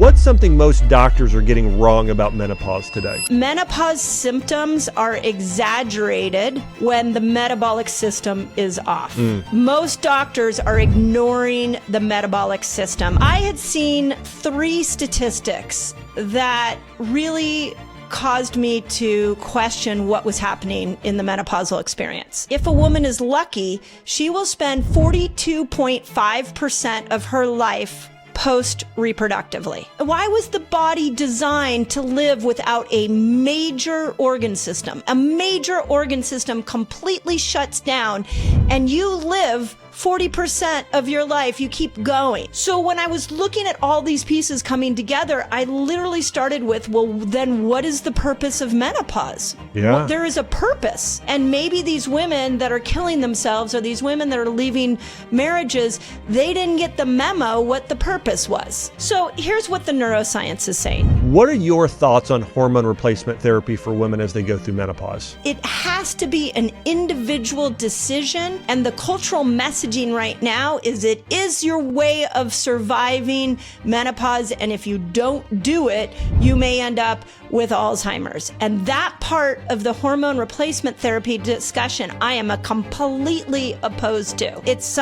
What's something most doctors are getting wrong about menopause today? Menopause symptoms are exaggerated when the metabolic system is off. Most doctors are ignoring the metabolic system. I had seen 3 statistics that really caused me to question what was happening in the menopausal experience. If a woman is lucky, she will spend 42.5% of her life post-reproductively. Why was the body designed to live without a major organ system? A major organ system completely shuts down and you live 40% of your life, you keep going. So when I was looking at all these pieces coming together, I literally started with, well, then what is the purpose of menopause? Yeah. Well, there is a purpose. And maybe these women that are killing themselves or these women that are leaving marriages, they didn't get the memo what the purpose was. So here's what the neuroscience is saying. What are your thoughts on hormone replacement therapy for women as they go through menopause? It has to be an individual decision, and the cultural messaging right now is it is your way of surviving menopause, and if you don't do it, you may end up with Alzheimer's. And that part of the hormone replacement therapy discussion, I am completely opposed to. It's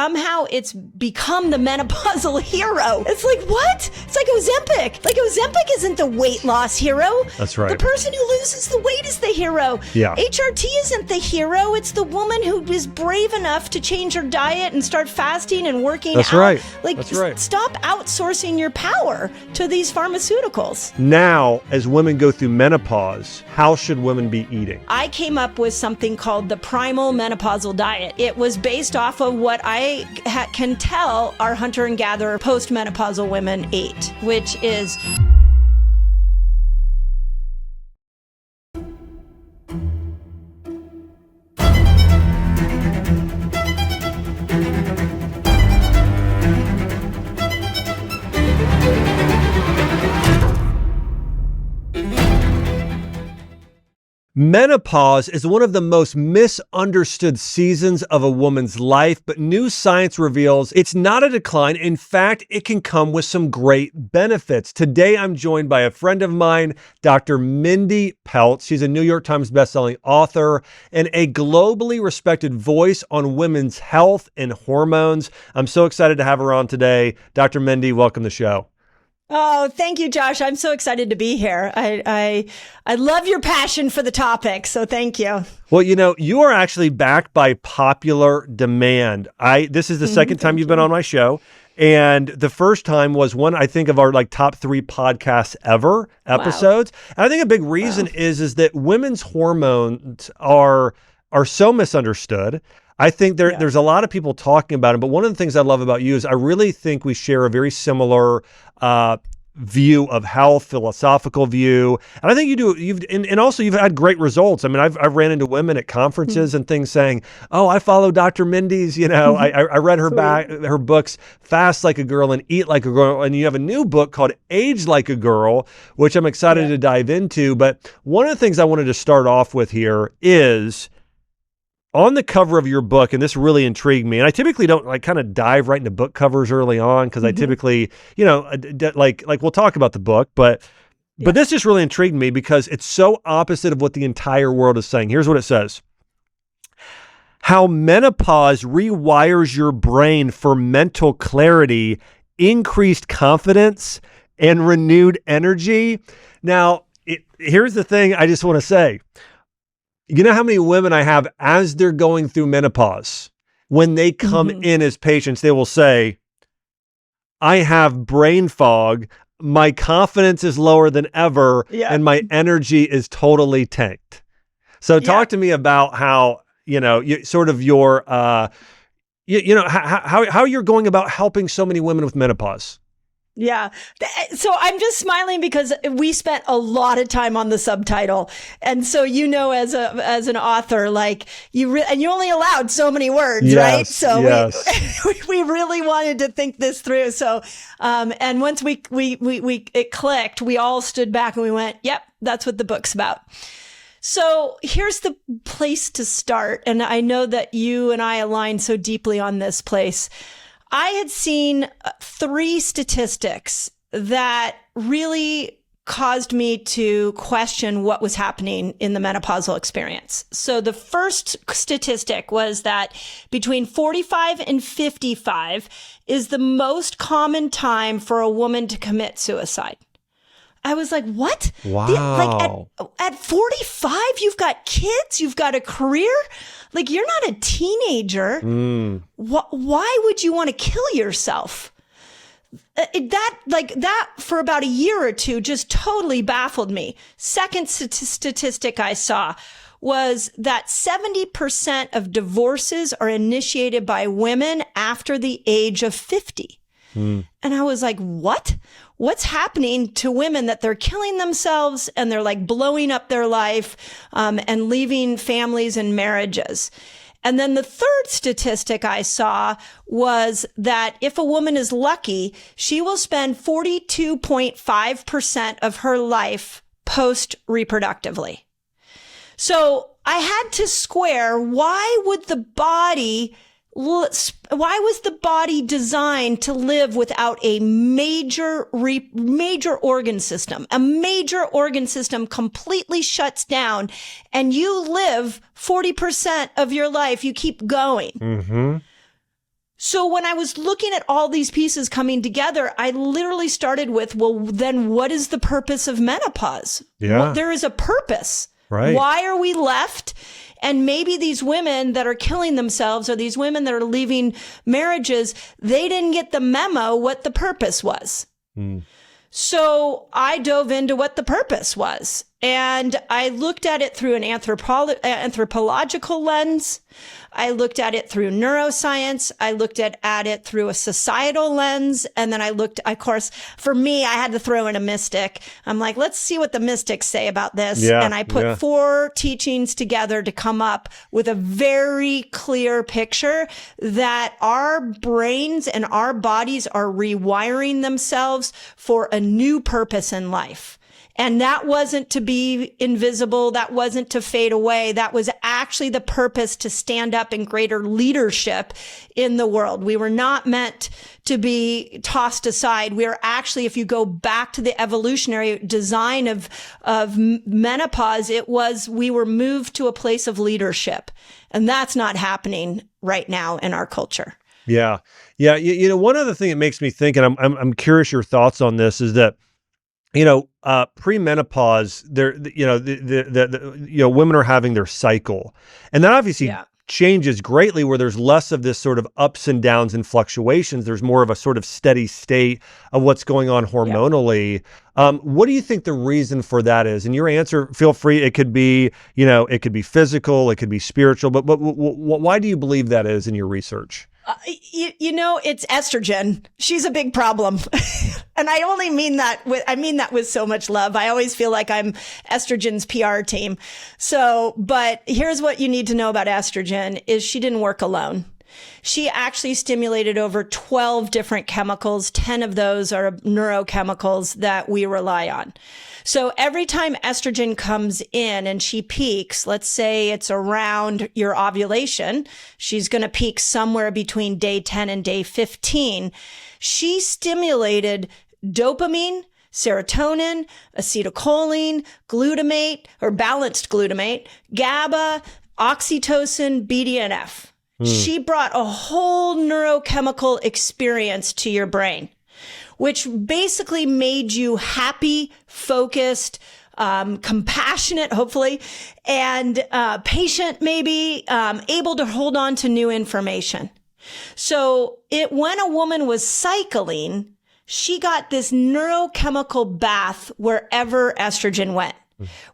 become the menopausal hero. It's like, what? It's like Ozempic. Like Ozempic isn't the weight loss hero. That's right. The person who loses the weight is the hero. Yeah. HRT isn't the hero. It's the woman who is brave enough to change her diet and start fasting and working That's out. right. Like, That's right. Stop outsourcing your power to these pharmaceuticals. Now, as women go through menopause, how should women be eating? I came up with something called the primal menopausal diet. It was based off of what I can tell our hunter and gatherer postmenopausal women ate, which is Menopause is one of the most misunderstood seasons of a woman's life, but new science reveals it's not a decline. In fact, it can come with some great benefits. Today, I'm joined by a friend of mine, Dr. Mindy Pelz. She's a New York Times bestselling author and a globally respected voice on women's health and hormones. I'm so excited to have her on today. Dr. Mindy, welcome to the show. Oh, thank you, Josh. I'm so excited to be here. I love your passion for the topic, so thank you. Well, you are actually backed by popular demand. This is the second time you've been on my show. And the first time was one, I think, of our top 3 podcasts ever episodes. Wow. And I think a big reason is that women's hormones are so misunderstood. I think there's a lot of people talking about it, but one of the things I love about you is I really think we share a very similar view of health, philosophical view. And I think you do. And also you've had great results. I mean, I've ran into women at conferences and things saying, "Oh, I follow Dr. Mindy's. I read her books, Fast Like a Girl and Eat Like a Girl." And you have a new book called Age Like a Girl, which I'm excited to dive into. But one of the things I wanted to start off with here is, on the cover of your book, and this really intrigued me, and I typically don't kind of dive right into book covers early on because I typically, we'll talk about the book, but this just really intrigued me because it's so opposite of what the entire world is saying. Here's what it says. How menopause rewires your brain for mental clarity, increased confidence, and renewed energy. Now, here's the thing I just want to say. You know how many women I have as they're going through menopause, when they come in as patients, they will say, I have brain fog, my confidence is lower than ever, and my energy is totally tanked. So talk to me about how, how you're going about helping so many women with menopause. Yeah. So I'm just smiling because we spent a lot of time on the subtitle. And so, as an author, you only allowed so many words, right? So we really wanted to think this through. So, and once it clicked, we all stood back and we went, yep, that's what the book's about. So here's the place to start. And I know that you and I align so deeply on this place. I had seen 3 statistics that really caused me to question what was happening in the menopausal experience. So the first statistic was that between 45 and 55 is the most common time for a woman to commit suicide. I was like, what? Wow. At 45, you've got kids, you've got a career. Like, you're not a teenager. Why would you want to kill yourself? That for about a year or two just totally baffled me. Second statistic I saw was that 70% of divorces are initiated by women after the age of 50. And I was like, what? What's happening to women that they're killing themselves and they're like blowing up their life and leaving families and marriages? And then the third statistic I saw was that if a woman is lucky, she will spend 42.5% of her life post-reproductively. So I had to square, why was the body designed to live without a major organ system? A major organ system completely shuts down and you live 40% of your life. You keep going. Mm-hmm. So when I was looking at all these pieces coming together, I literally started with, well, then what is the purpose of menopause? Yeah. Well, there is a purpose. Right. Why are we left? And maybe these women that are killing themselves or these women that are leaving marriages, they didn't get the memo what the purpose was. So I dove into what the purpose was. And I looked at it through an anthropological lens. I looked at it through neuroscience. I looked at it through a societal lens. And then of course, for me, I had to throw in a mystic. I'm like, let's see what the mystics say about this. Yeah, and I put 4 teachings together to come up with a very clear picture that our brains and our bodies are rewiring themselves for a new purpose in life. And that wasn't to be invisible. That wasn't to fade away. That was actually the purpose to stand up in greater leadership in the world. We were not meant to be tossed aside. We are actually, if you go back to the evolutionary design of menopause, we were moved to a place of leadership. And that's not happening right now in our culture. Yeah. Yeah. One other thing that makes me think, and I'm curious your thoughts on this, is that, pre-menopause, women are having their cycle, and that obviously changes greatly, where there's less of this sort of ups and downs and fluctuations. There's more of a sort of steady state of what's going on hormonally. What do you think the reason for that is? And your answer, feel free. It could be, it could be physical, it could be spiritual, but why do you believe that is in your research? It's estrogen. She's a big problem. And I only mean that with so much love. I always feel like I'm estrogen's PR team. But here's what you need to know about estrogen is she didn't work alone. She actually stimulated over 12 different chemicals. 10 of those are neurochemicals that we rely on. So every time estrogen comes in and she peaks, let's say it's around your ovulation, she's going to peak somewhere between day 10 and day 15. She stimulated dopamine, serotonin, acetylcholine, glutamate or balanced glutamate, GABA, oxytocin, BDNF. She brought a whole neurochemical experience to your brain, which basically made you happy, focused, compassionate, hopefully, and patient, maybe, able to hold on to new information. So when a woman was cycling, she got this neurochemical bath wherever estrogen went.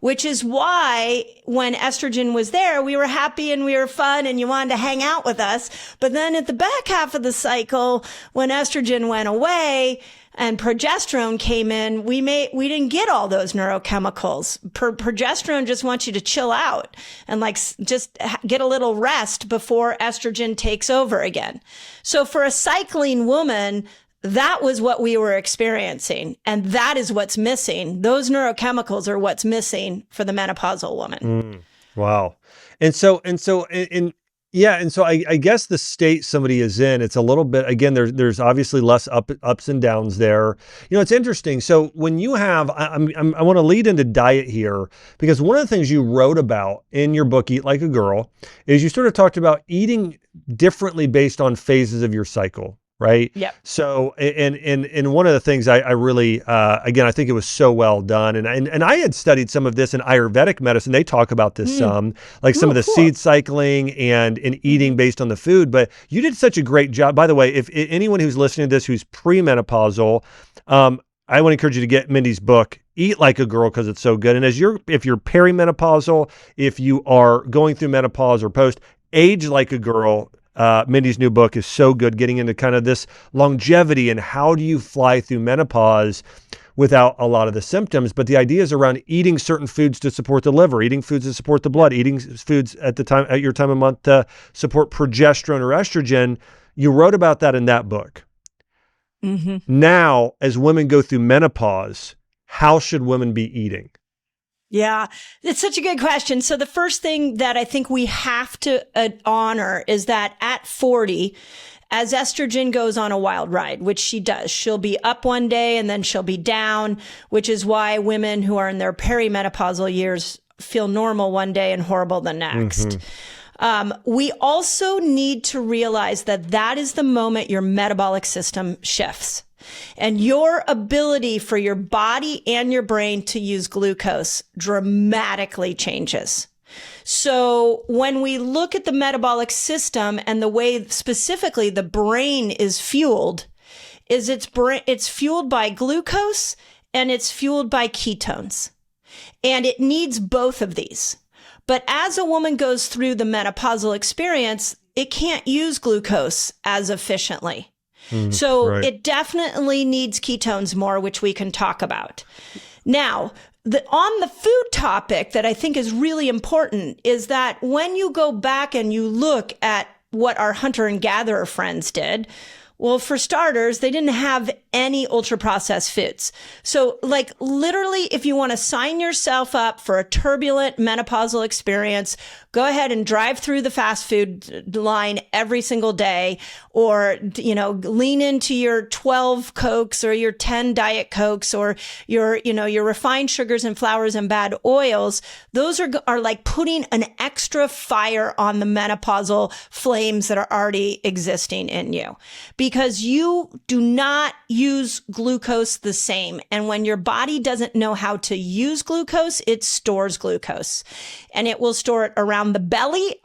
Which is why when estrogen was there, we were happy and we were fun and you wanted to hang out with us. But then at the back half of the cycle, when estrogen went away and progesterone came in, we didn't get all those neurochemicals. Progesterone just wants you to chill out and just get a little rest before estrogen takes over again. So for a cycling woman, that was what we were experiencing. And that is what's missing. Those neurochemicals are what's missing for the menopausal woman. Wow. And so in Yeah, and so I guess the state somebody is in, it's a little bit, again, there's obviously less ups and downs there. It's interesting. So when you have, I want to lead into diet here, because one of the things you wrote about in your book, Eat Like a Girl, is you sort of talked about eating differently based on phases of your cycle. Right. Yep. So, and one of the things I really, again, I think it was so well done. And I had studied some of this in Ayurvedic medicine. They talk about this some, like some of the seed cycling and in eating based on the food. But you did such a great job. By the way, if anyone who's listening to this who's premenopausal, I want to encourage you to get Mindy's book, Eat Like a Girl, because it's so good. And if you're perimenopausal, if you are going through menopause or post, Age Like a Girl. Mindy's new book is so good, getting into kind of this longevity and how do you fly through menopause without a lot of the symptoms. But the idea is around eating certain foods to support the liver, eating foods to support the blood, eating foods at your time of month to support progesterone or estrogen. You wrote about that in that book. Mm-hmm. Now, as women go through menopause, how should women be eating? Yeah, it's such a good question. So the first thing that I think we have to honor is that at 40, as estrogen goes on a wild ride, which she does, she'll be up one day and then she'll be down, which is why women who are in their perimenopausal years feel normal one day and horrible the next. Mm-hmm. We also need to realize that that is the moment your metabolic system shifts. And your ability for your body and your brain to use glucose dramatically changes. So when we look at the metabolic system and the way specifically the brain is fueled, it's fueled by glucose and it's fueled by ketones. And it needs both of these. But as a woman goes through the menopausal experience, it can't use glucose as efficiently. So right. It definitely needs ketones more, which we can talk about. Now, on the food topic that I think is really important is that when you go back and you look at what our hunter and gatherer friends did, well, for starters, they didn't have any ultra processed foods. So like literally, if you want to sign yourself up for a turbulent menopausal experience, go ahead and drive through the fast food line every single day, or, lean into your 12 Cokes or your 10 Diet Cokes or your refined sugars and flours and bad oils. Those are like putting an extra fire on the menopausal flames that are already existing in you, because you do not use glucose the same. And when your body doesn't know how to use glucose, it stores glucose, and it will store it around the belly.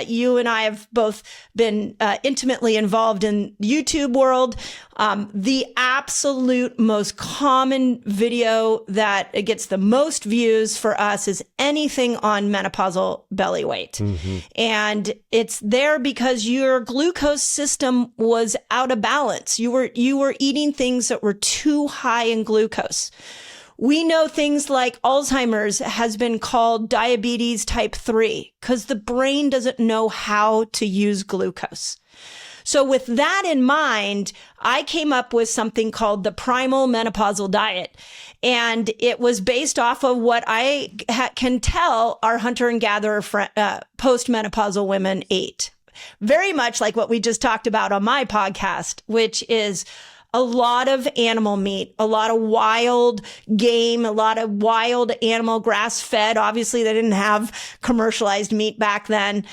You and I have both been intimately involved in YouTube world. The absolute most common video that gets the most views for us is anything on menopausal belly weight. Mm-hmm. And it's there because your glucose system was out of balance. You were eating things that were too high in glucose. We know things like Alzheimer's has been called diabetes type 3 because the brain doesn't know how to use glucose. So with that in mind, I came up with something called the primal menopausal diet. And it was based off of what I can tell our hunter and gatherer postmenopausal women ate. Very much like what we just talked about on my podcast, which is a lot of animal meat, a lot of wild game, a lot of wild animal, grass-fed. Obviously, they didn't have commercialized meat back then.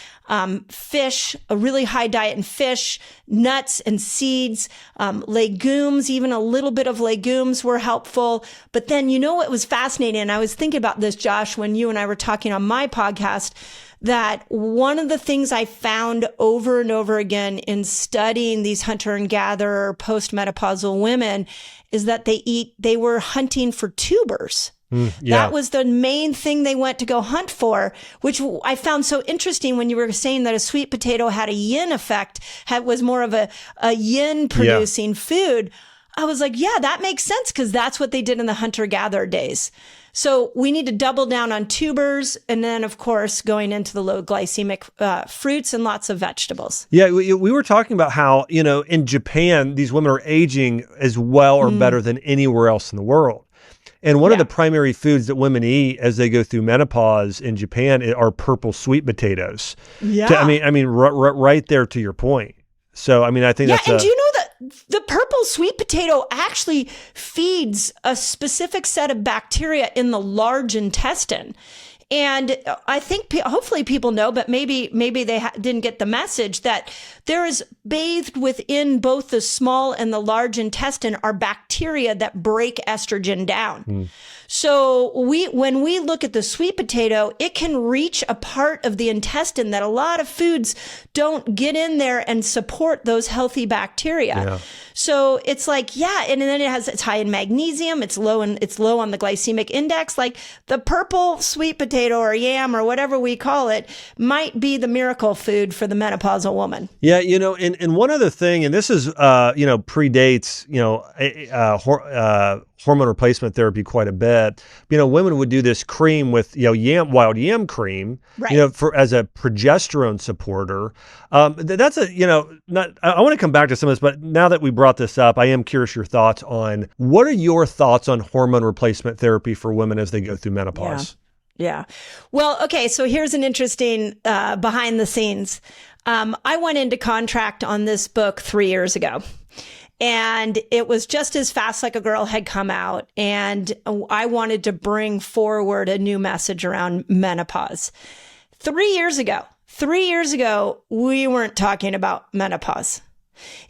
Fish, a really high diet in fish, nuts and seeds, legumes, even a little bit of legumes were helpful. But then, what was fascinating, and I was thinking about this, Josh, when you and I were talking on my podcast, that one of the things I found over and over again in studying these hunter and gatherer postmenopausal women is that they were hunting for tubers. Yeah. That was the main thing they went to go hunt for, which I found so interesting when you were saying that a sweet potato had a yin effect, was more of a yin producing food. I was like, yeah, that makes sense because that's what they did in the hunter-gatherer days. So we need to double down on tubers, and then, of course, going into the low glycemic fruits and lots of vegetables. Yeah, we were talking about how, in Japan, these women are aging as well or better than anywhere else in the world. And one of the primary foods that women eat as they go through menopause in Japan are purple sweet potatoes. Yeah. Right there to your point. So, I mean, I think do you know that the purple sweet potato actually feeds a specific set of bacteria in the large intestine? And I think hopefully people know, but maybe they didn't get the message that there is bathed within both the small and the large intestine are bacteria that break estrogen down. So when we look at the sweet potato, it can reach a part of the intestine that a lot of foods don't get in there and support those healthy bacteria. Yeah. So it's like, and then it's high in magnesium, it's low on the glycemic index. Like the purple sweet potato or yam or whatever we call it might be the miracle food for the menopausal woman. Yeah, and one other thing, and this is predates hormone replacement therapy quite a bit. Women would do this cream with wild yam cream, right, as a progesterone supporter. That's I want to come back to some of this, but now that we brought this up, I am curious your thoughts on what are your thoughts on hormone replacement therapy for women as they go through menopause? Yeah. Well, okay. So here's an interesting behind the scenes. I went into contract on this book 3 years ago. And it was just as Fast Like a Girl had come out. And I wanted to bring forward a new message around menopause. 3 years ago, we weren't talking about menopause.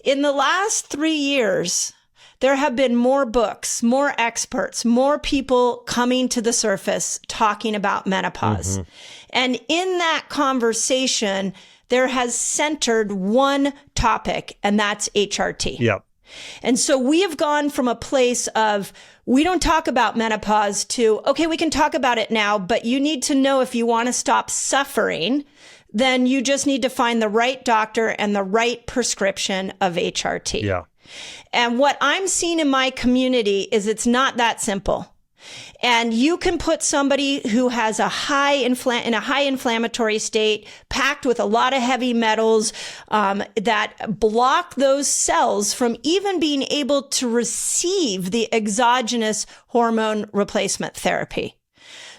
In the last 3 years, there have been more books, more experts, more people coming to the surface talking about menopause. Mm-hmm. And in that conversation, there has centered one topic, and that's HRT. Yep. And so we have gone from a place of, we don't talk about menopause to, okay, we can talk about it now, but you need to know if you want to stop suffering, then you just need to find the right doctor and the right prescription of HRT. Yeah. And what I'm seeing in my community is it's not that simple. And you can put somebody who has in a high inflammatory state, packed with a lot of heavy metals that block those cells from even being able to receive the exogenous hormone replacement therapy.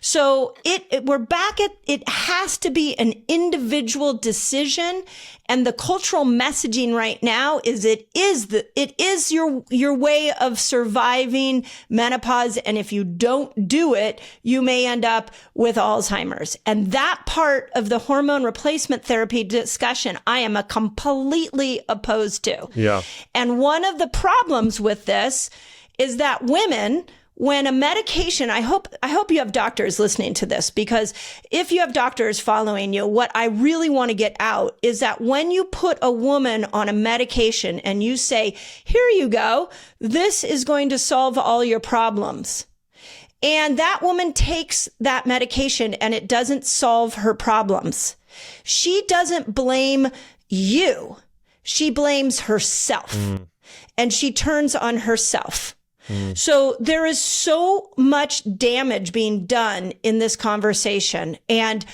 So we're back at, it has to be an individual decision. And the cultural messaging right now is it is your way of surviving menopause. And if you don't do it, you may end up with Alzheimer's. And that part of the hormone replacement therapy discussion, I am completely opposed to. Yeah. And one of the problems with this is that women, when a medication, I hope you have doctors listening to this, because if you have doctors following you, what I really want to get out is that when you put a woman on a medication and you say, here you go, this is going to solve all your problems. And that woman takes that medication and it doesn't solve her problems. She doesn't blame you. She blames herself. And she turns on herself. So there is so much damage being done in this conversation. And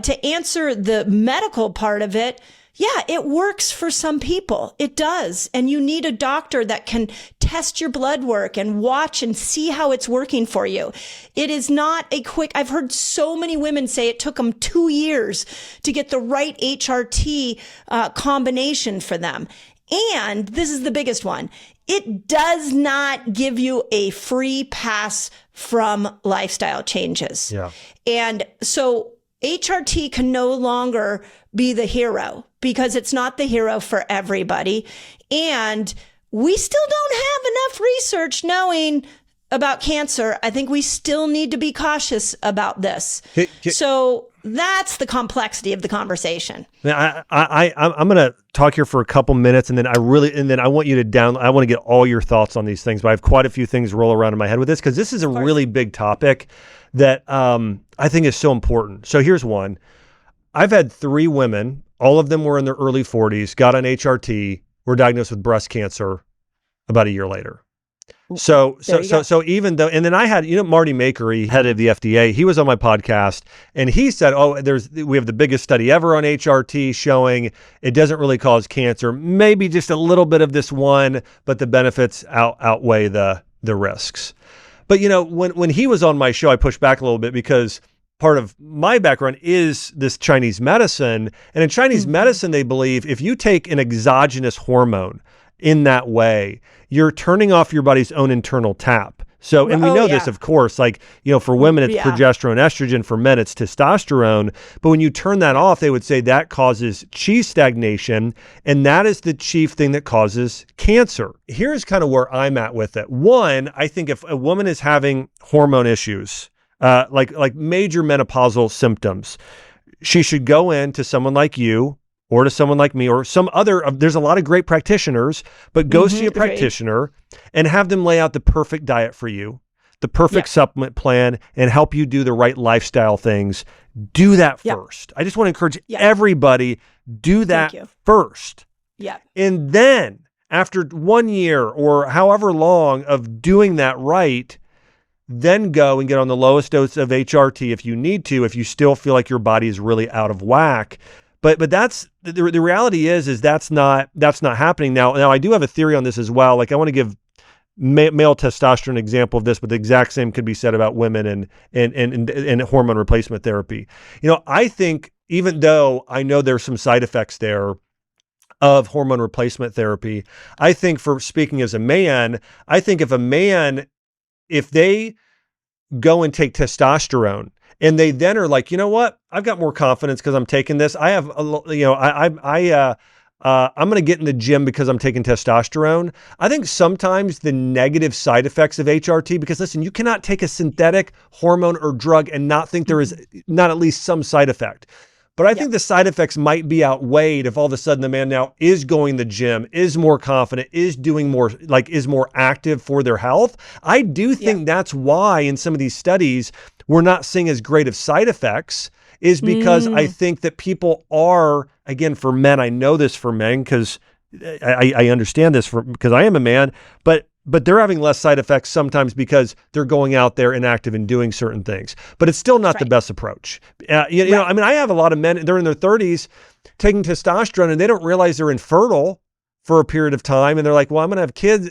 to answer the medical part of it, yeah, it works for some people. It does. And you need a doctor that can test your blood work and watch and see how it's working for you. It is not a quick, I've heard so many women say it took them 2 years to get the right HRT combination for them. And this is the biggest one. It does not give you a free pass from lifestyle changes. Yeah. And so HRT can no longer be the hero because it's not the hero for everybody. And we still don't have enough research knowing about cancer. I think we still need to be cautious about this. So that's the complexity of the conversation. Now, I'm going to talk here for a couple minutes, and then I want you to I want to get all your thoughts on these things. But I have quite a few things roll around in my head with this because this is a really big topic that I think is so important. So here's one. I've had 3 women. All of them were in their early 40s, got on HRT, were diagnosed with breast cancer about a year later. So even though, and then I had, Marty Makery, head of the FDA, he was on my podcast and he said, we have the biggest study ever on HRT showing it doesn't really cause cancer, maybe just a little bit of this one, but the benefits outweigh the risks. But when he was on my show, I pushed back a little bit because part of my background is this Chinese medicine. And in Chinese medicine, they believe if you take an exogenous hormone in that way, you're turning off your body's own internal tap. So, and we know this, of course, for women, it's progesterone, estrogen. For men, it's testosterone. But when you turn that off, they would say that causes chi stagnation. And that is the chief thing that causes cancer. Here's kind of where I'm at with it. One, I think if a woman is having hormone issues, like major menopausal symptoms, she should go in to someone like you or to someone like me or some other, there's a lot of great practitioners, but go see a practitioner and have them lay out the perfect diet for you, the perfect supplement plan, and help you do the right lifestyle things. Do that first. I just want to encourage everybody, do that first. Yeah. And then after 1 year or however long of doing that right, then go and get on the lowest dose of HRT if you need to, if you still feel like your body is really out of whack. But that's the reality is that's not happening now. Now I do have a theory on this as well. Like I want to give male testosterone example of this, but the exact same could be said about women and hormone replacement therapy. I think even though I know there's some side effects there of hormone replacement therapy, I think for speaking as a man, I think if they go and take testosterone, and they then are like, you know what? I've got more confidence because I'm taking this. I have, I'm going to get in the gym because I'm taking testosterone. I think sometimes the negative side effects of HRT, because listen, you cannot take a synthetic hormone or drug and not think there is not at least some side effect. But I think the side effects might be outweighed if all of a sudden the man now is going to the gym, is more confident, is doing more, is more active for their health. I do think that's why in some of these studies, we're not seeing as great of side effects, is because I think that people are, again, for men, I know this for men because I understand this because I am a man, but they're having less side effects sometimes because they're going out there and active and doing certain things. But it's still not the best approach. I have a lot of men, they're in their 30s taking testosterone and they don't realize they're infertile for a period of time. And they're like, well, I'm going to have kids,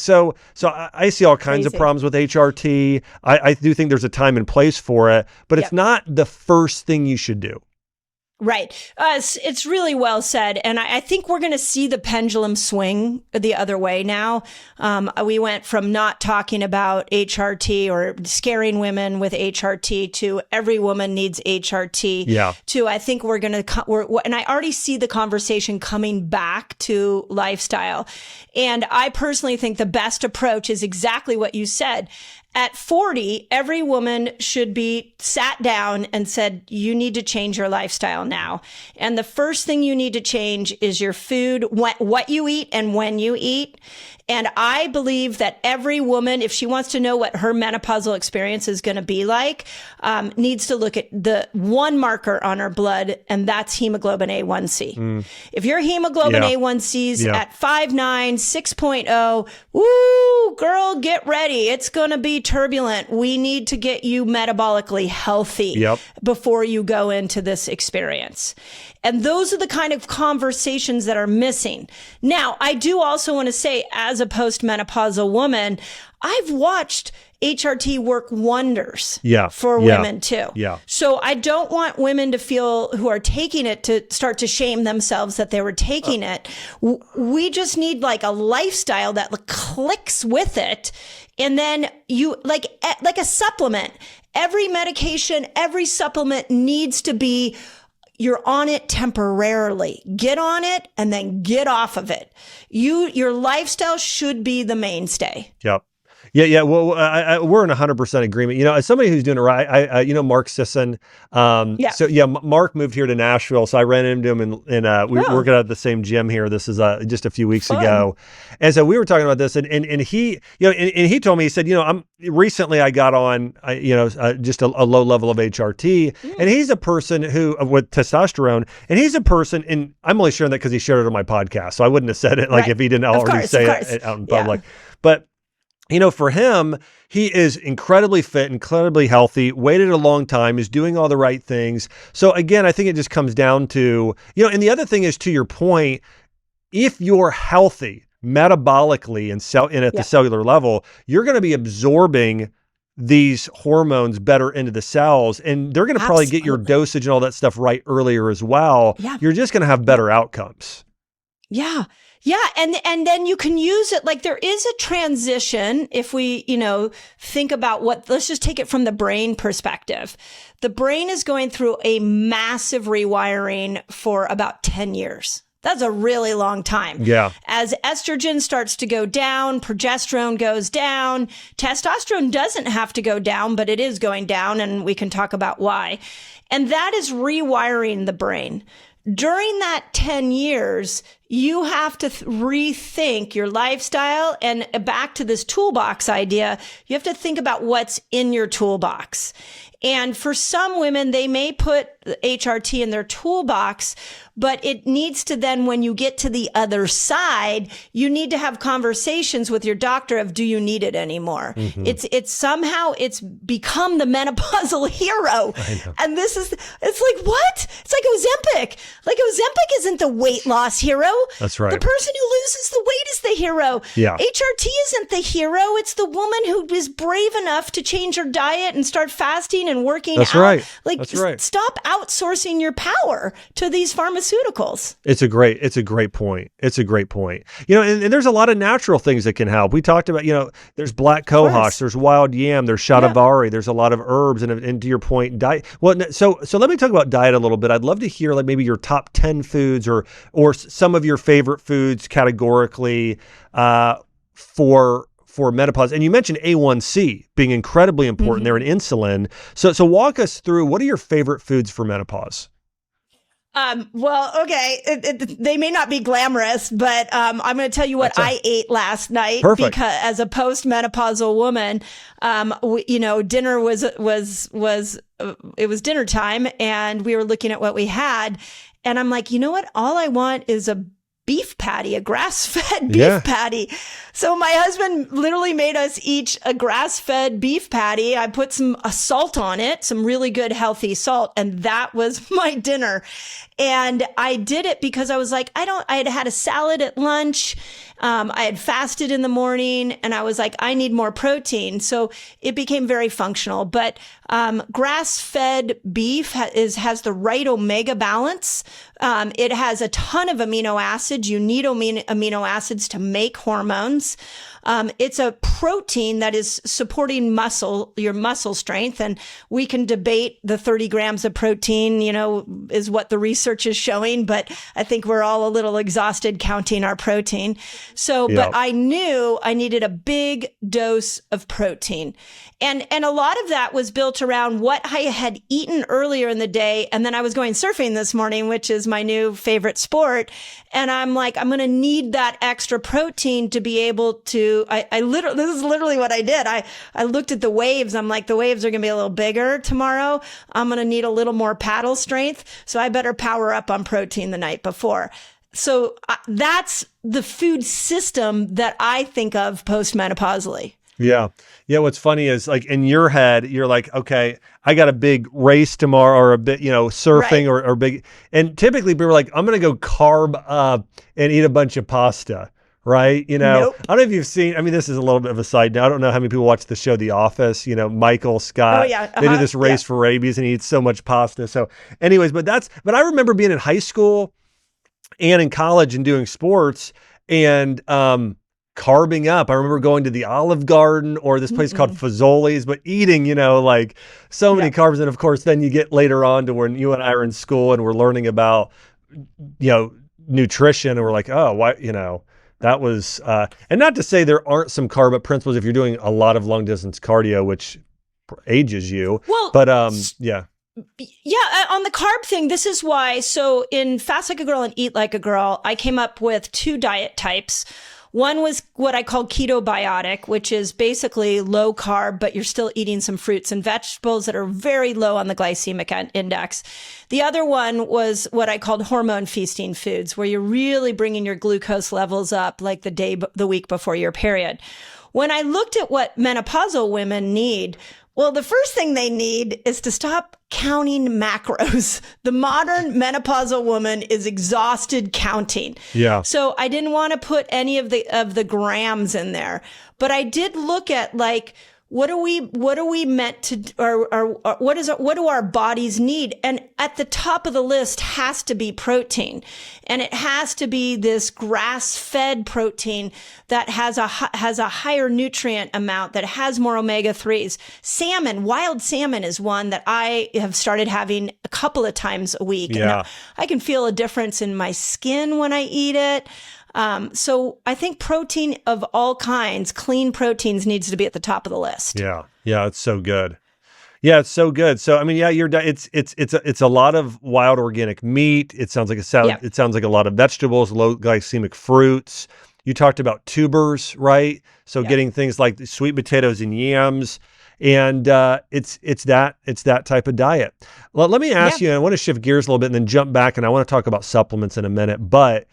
so I see all kinds of problems with HRT. I do think there's a time and place for it, but it's not the first thing you should do. Right. It's really well said. And I think we're going to see the pendulum swing the other way now. We went from not talking about HRT or scaring women with HRT to every woman needs HRT to I think we're going to, and I already see the conversation coming back to lifestyle. And I personally think the best approach is exactly what you said. At 40, every woman should be sat down and said, you need to change your lifestyle now. And the first thing you need to change is your food, what you eat and when you eat. And I believe that every woman, if she wants to know what her menopausal experience is going to be like, needs to look at the one marker on her blood, and that's hemoglobin A1C. If your hemoglobin A1C is at 5.9, 6.0, woo, girl, get ready. It's going to be turbulent. We need to get you metabolically healthy before you go into this experience. And those are the kind of conversations that are missing. Now, I do also want to say, as a postmenopausal woman, I've watched HRT work wonders for women too. So I don't want women to feel who are taking it to start to shame themselves that they were taking it. We just need like a lifestyle that clicks with it. And then you like a supplement, every medication, every supplement needs to be, you're on it temporarily. Get on it and then get off of it. Your lifestyle should be the mainstay. Yep. Yeah. Well, we're in 100% agreement. As somebody who's doing it right, Mark Sisson. So Mark moved here to Nashville. So I ran into him and we were working at the same gym here. This is just a few weeks ago. And so we were talking about this and he, and he told me, he said, recently I got on, just a low level of HRT and he's a person who with testosterone and he's a person, and I'm only sharing that because he shared it on my podcast. So I wouldn't have said it if he didn't already say it out in public, but for him, he is incredibly fit, incredibly healthy, waited a long time, is doing all the right things. So again, I think it just comes down to, and the other thing is, to your point, if you're healthy metabolically and at the cellular level, you're going to be absorbing these hormones better into the cells, and they're going to probably get your dosage and all that stuff right earlier as well. Yeah. You're just going to have better outcomes. Yeah. Yeah. And then you can use it. Like there is a transition if we, think about let's just take it from the brain perspective. The brain is going through a massive rewiring for about 10 years. That's a really long time. Yeah. As estrogen starts to go down, progesterone goes down, testosterone doesn't have to go down, but it is going down, and we can talk about why. And that is rewiring the brain. During that 10 years, you have to rethink your lifestyle, and back to this toolbox idea, you have to think about what's in your toolbox. And for some women, they may put HRT in their toolbox, but it needs to then, when you get to the other side, you need to have conversations with your doctor of, do you need it anymore? Mm-hmm. It's become the menopausal hero. And it's like, what? It's like Ozempic. Like Ozempic isn't the weight loss hero. That's right. The person who loses the weight is the hero. Yeah. HRT isn't the hero. It's the woman who is brave enough to change her diet and start fasting and working That's out. Right. Like, That's right. Stop outsourcing your power to these pharmaceuticals. It's a great point. It's a great point. And there's a lot of natural things that can help. We talked about, there's black cohosh, there's wild yam, there's shatavari, there's a lot of herbs, and to your point, diet. Well, so let me talk about diet a little bit. I'd love to hear like maybe your top 10 foods or some of your favorite foods categorically for menopause. And you mentioned A1C being incredibly important there, and insulin. So walk us through, what are your favorite foods for menopause? Well, okay. They may not be glamorous, but I'm going to tell you what I ate last night. Perfect. Because as a post-menopausal woman, dinner it was dinner time, and we were looking at what we had, and I'm like, you know what? All I want is a beef patty, a grass-fed beef patty. So my husband literally made us each a grass-fed beef patty. I put some salt on it, some really good healthy salt, and that was my dinner. And I did it because I was like, I had had a salad at lunch. I had fasted in the morning, and I was like, I need more protein. So it became very functional. But grass-fed beef has the right omega balance. It has a ton of amino acids. You need amino acids to make hormones. It's a protein that is supporting your muscle strength. And we can debate the 30 grams of protein, is what the research is showing. But I think we're all a little exhausted counting our protein. But I knew I needed a big dose of protein. And a lot of that was built around what I had eaten earlier in the day. And then I was going surfing this morning, which is my new favorite sport. And I'm like, I'm going to need that extra protein to be able to, this is literally what I did. I looked at the waves. I'm like, the waves are going to be a little bigger tomorrow. I'm going to need a little more paddle strength. So I better power up on protein the night before. So that's the food system that I think of postmenopausally. Yeah. Yeah. What's funny is like in your head, you're like, okay, I got a big race tomorrow, or a bit, surfing, right, or big. And typically people are like, I'm going to go carb up and eat a bunch of pasta. Right. Nope. I don't know if you've seen, this is a little bit of a side note. I don't know how many people watch the show, The Office, Michael Scott, they do this race for rabies, and he eats so much pasta. So anyways, but I remember being in high school and in college and doing sports and, carbing up. I remember going to the Olive Garden or this place called Fazoli's, but eating, like so many carbs. And of course, then you get later on to when you and I are in school and we're learning about, nutrition, and we're like, oh, why, that was, and not to say there aren't some carb up principles if you're doing a lot of long distance cardio, which ages you. Well, but yeah. Yeah, on the carb thing, this is why. So in Fast Like a Girl and Eat Like a Girl, I came up with 2 diet types. One was what I call ketobiotic, which is basically low carb, but you're still eating some fruits and vegetables that are very low on the glycemic index. The other one was what I called hormone feasting foods, where you're really bringing your glucose levels up like the week before your period. When I looked at what menopausal women need, well, the first thing they need is to stop counting macros. The modern menopausal woman is exhausted counting. Yeah. So I didn't want to put any of the grams in there, but I did look at like, What are we meant to, or what do our bodies need? And at the top of the list has to be protein. And it has to be this grass-fed protein that has a higher nutrient amount, that has more omega-3s. Salmon, wild salmon is one that I have started having a couple of times a week. Yeah. And I can feel a difference in my skin when I eat it. So I think protein of all kinds, clean proteins, needs to be at the top of the list. Yeah. Yeah. It's so good. Yeah. It's so good. So, I mean, yeah, it's a lot of wild organic meat. It sounds like it sounds like a lot of vegetables, low glycemic fruits. You talked about tubers, right? So getting things like sweet potatoes and yams. And it's that type of diet. Let me ask you, and I want to shift gears a little bit and then jump back, and I want to talk about supplements in a minute, but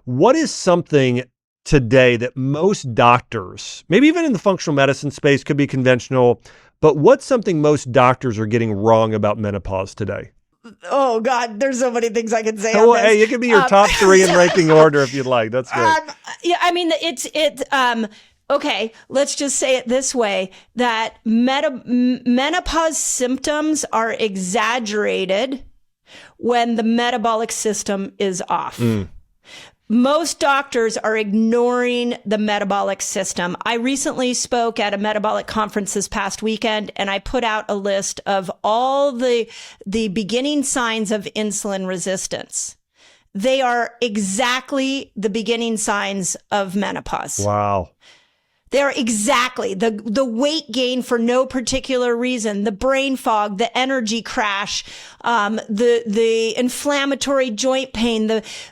what is something today that most doctors, maybe even in the functional medicine space, could be conventional, but what's something most doctors are getting wrong about menopause today? Oh God, there's so many things I can say. Well, hey, it could be your top three in ranking order if you'd like. That's great. Yeah, I mean, okay, let's just say it this way, that menopause symptoms are exaggerated when the metabolic system is off. Most doctors are ignoring the metabolic system. I recently spoke at a metabolic conference this past weekend, and I put out a list of all the beginning signs of insulin resistance. They are exactly the beginning signs of menopause. Wow. They're exactly the weight gain for no particular reason, the brain fog, the energy crash, the inflammatory joint pain,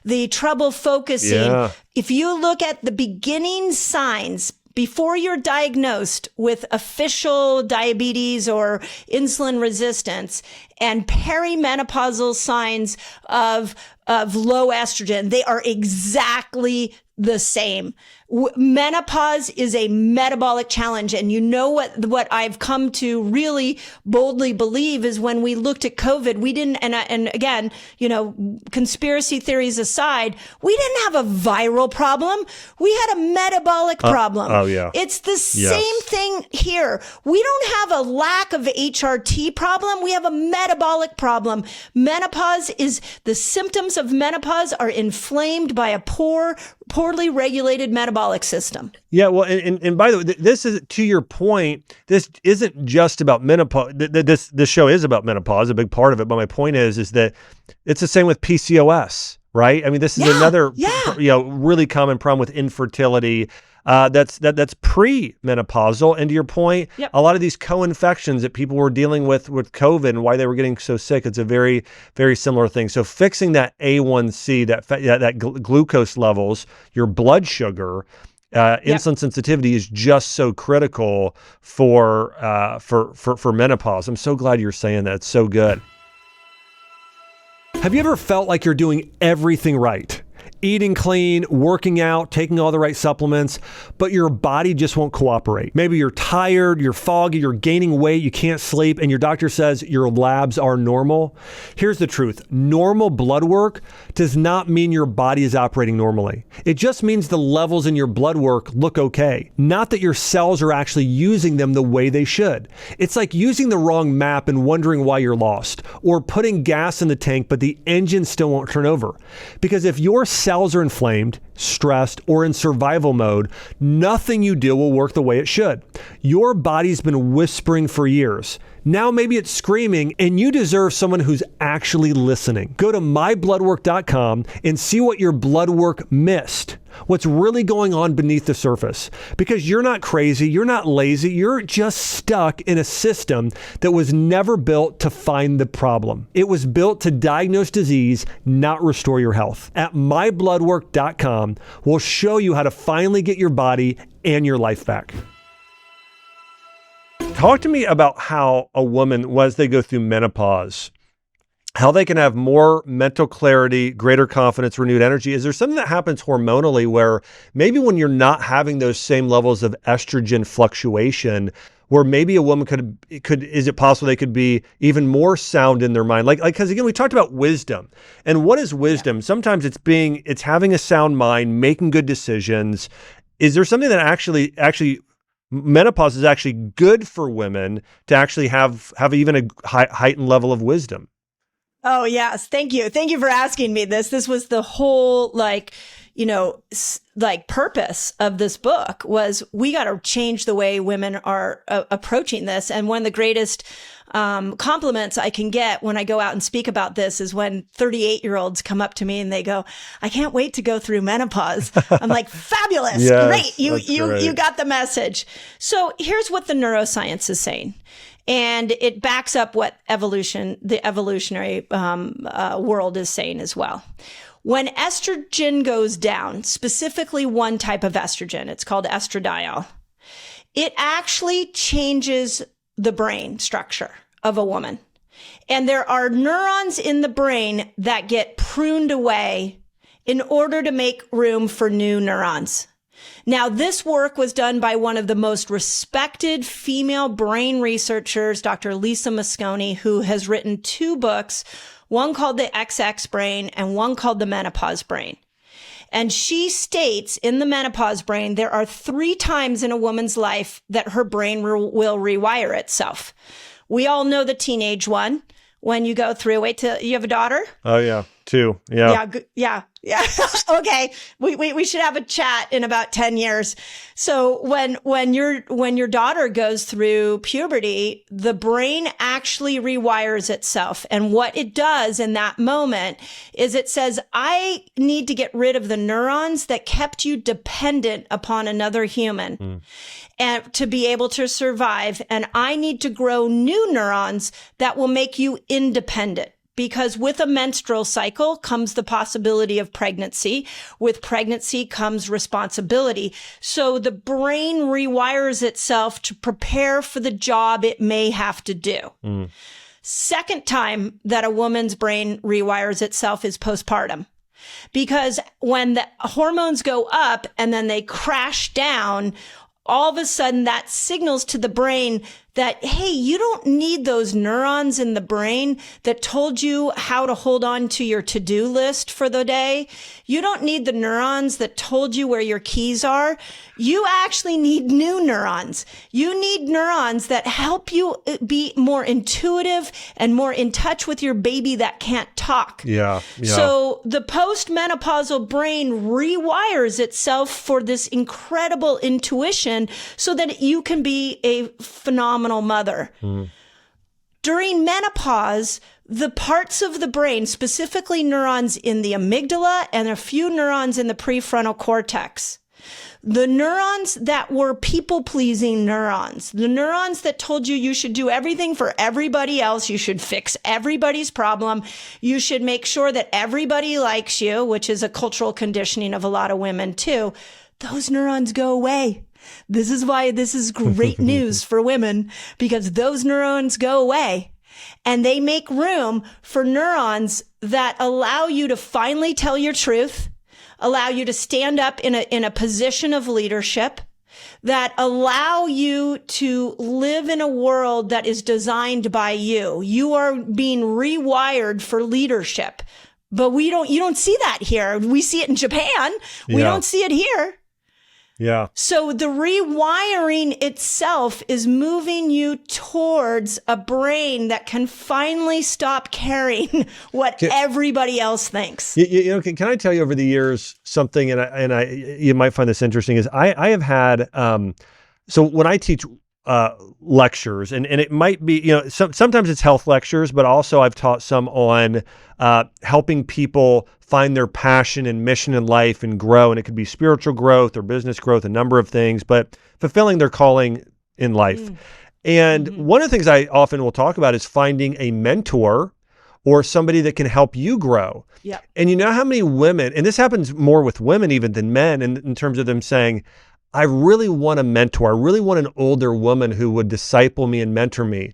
the trouble focusing. Yeah. If you look at the beginning signs before you're diagnosed with official diabetes or insulin resistance and perimenopausal signs of low estrogen, they are exactly the same. Menopause is a metabolic challenge. And you know what I've come to really boldly believe is when we looked at COVID, we didn't, and again, conspiracy theories aside, we didn't have a viral problem. We had a metabolic problem. Oh yeah. It's the same thing here. We don't have a lack of HRT problem. We have a metabolic problem. The symptoms of menopause are inflamed by a poorly regulated metabolic system. Yeah, well, and by the way, this is, to your point, this isn't just about menopause. This show is about menopause, a big part of it. But my point is that it's the same with PCOS, right? I mean, this is another really common problem with infertility. That's pre-menopausal. And to your point, a lot of these co-infections that people were dealing with COVID and why they were getting so sick, it's a very, very similar thing. So fixing that A1C, that glucose levels, your blood sugar, insulin sensitivity is just so critical for menopause. I'm so glad you're saying that. It's so good. Have you ever felt like you're doing everything right? Eating clean, working out, taking all the right supplements, but your body just won't cooperate. Maybe you're tired, you're foggy, you're gaining weight, you can't sleep, and your doctor says your labs are normal. Here's the truth. Normal blood work does not mean your body is operating normally. It just means the levels in your blood work look okay. Not that your cells are actually using them the way they should. It's like using the wrong map and wondering why you're lost, or putting gas in the tank, but the engine still won't turn over. Because if your cells are inflamed, stressed, or in survival mode, nothing you do will work the way it should. Your body's been whispering for years. Now maybe it's screaming, and you deserve someone who's actually listening. Go to mybloodwork.com and see what your blood work missed. What's really going on beneath the surface. Because you're not crazy, you're not lazy, you're just stuck in a system that was never built to find the problem. It was built to diagnose disease, not restore your health. At mybloodwork.com, we'll show you how to finally get your body and your life back. Talk to me about how a woman, as they go through menopause, how they can have more mental clarity, greater confidence, renewed energy. Is there something that happens hormonally where maybe when you're not having those same levels of estrogen fluctuation, where maybe a woman could is it possible they could be even more sound in their mind? Like, because again, we talked about wisdom. And what is wisdom? Yeah. Sometimes it's having a sound mind, making good decisions. Is there something that actually menopause is actually good for women to actually have even a heightened level of wisdom. Oh, yes. Thank you. Thank you for asking me this. This was the whole, purpose of this book was we got to change the way women are approaching this. And one of the greatest compliments I can get when I go out and speak about this is when 38-year-olds come up to me and they go, I can't wait to go through menopause. I'm like, fabulous. Yes, great. great. You got the message. So here's what the neuroscience is saying. And it backs up what the evolutionary world is saying as well. When estrogen goes down, specifically one type of estrogen, it's called estradiol, it actually changes the brain structure of a woman. And there are neurons in the brain that get pruned away in order to make room for new neurons. Now, this work was done by one of the most respected female brain researchers, Dr. Lisa Mosconi, who has written 2 books, one called The XX Brain and one called The Menopause Brain. And she states in The Menopause Brain, there are 3 times in a woman's life that her brain will rewire itself. We all know the teenage one. When you go through, you have a daughter? Oh, yeah. 2. Yeah. Yeah. Okay. We should have a chat in about 10 years. So when your daughter goes through puberty, the brain actually rewires itself. And what it does in that moment is it says, I need to get rid of the neurons that kept you dependent upon another human and to be able to survive. And I need to grow new neurons that will make you independent. Because with a menstrual cycle comes the possibility of pregnancy. With pregnancy comes responsibility. So the brain rewires itself to prepare for the job it may have to do. Second time that a woman's brain rewires itself is postpartum. Because when the hormones go up and then they crash down, all of a sudden that signals to the brain that, hey, you don't need those neurons in the brain that told you how to hold on to your to-do list for the day. You don't need the neurons that told you where your keys are. You actually need new neurons. You need neurons that help you be more intuitive and more in touch with your baby that can't talk. Yeah. So the postmenopausal brain rewires itself for this incredible intuition so that you can be a phenomenal mother. During menopause, the parts of the brain, specifically neurons in the amygdala and a few neurons in the prefrontal cortex, the neurons that were people-pleasing neurons, the neurons that told you should do everything for everybody else, you should fix everybody's problem, you should make sure that everybody likes you, which is a cultural conditioning of a lot of women too, those neurons go away. This is why this is great news for women, because those neurons go away and they make room for neurons that allow you to finally tell your truth, allow you to stand up in a position of leadership, that allow you to live in a world that is designed by you. You are being rewired for leadership. But you don't see that here. We see it in Japan. We don't see it here. Yeah. So the rewiring itself is moving you towards a brain that can finally stop caring what everybody else thinks. Can I tell you over the years something, and I you might find this interesting, is I have had, so when I teach lectures, and it might be, sometimes it's health lectures, but also I've taught some on helping people find their passion and mission in life and grow. And it could be spiritual growth or business growth, a number of things, but fulfilling their calling in life. And one of the things I often will talk about is finding a mentor or somebody that can help you grow. Yeah. And you know how many women, and this happens more with women even than men, in terms of them saying, I really want a mentor. I really want an older woman who would disciple me and mentor me,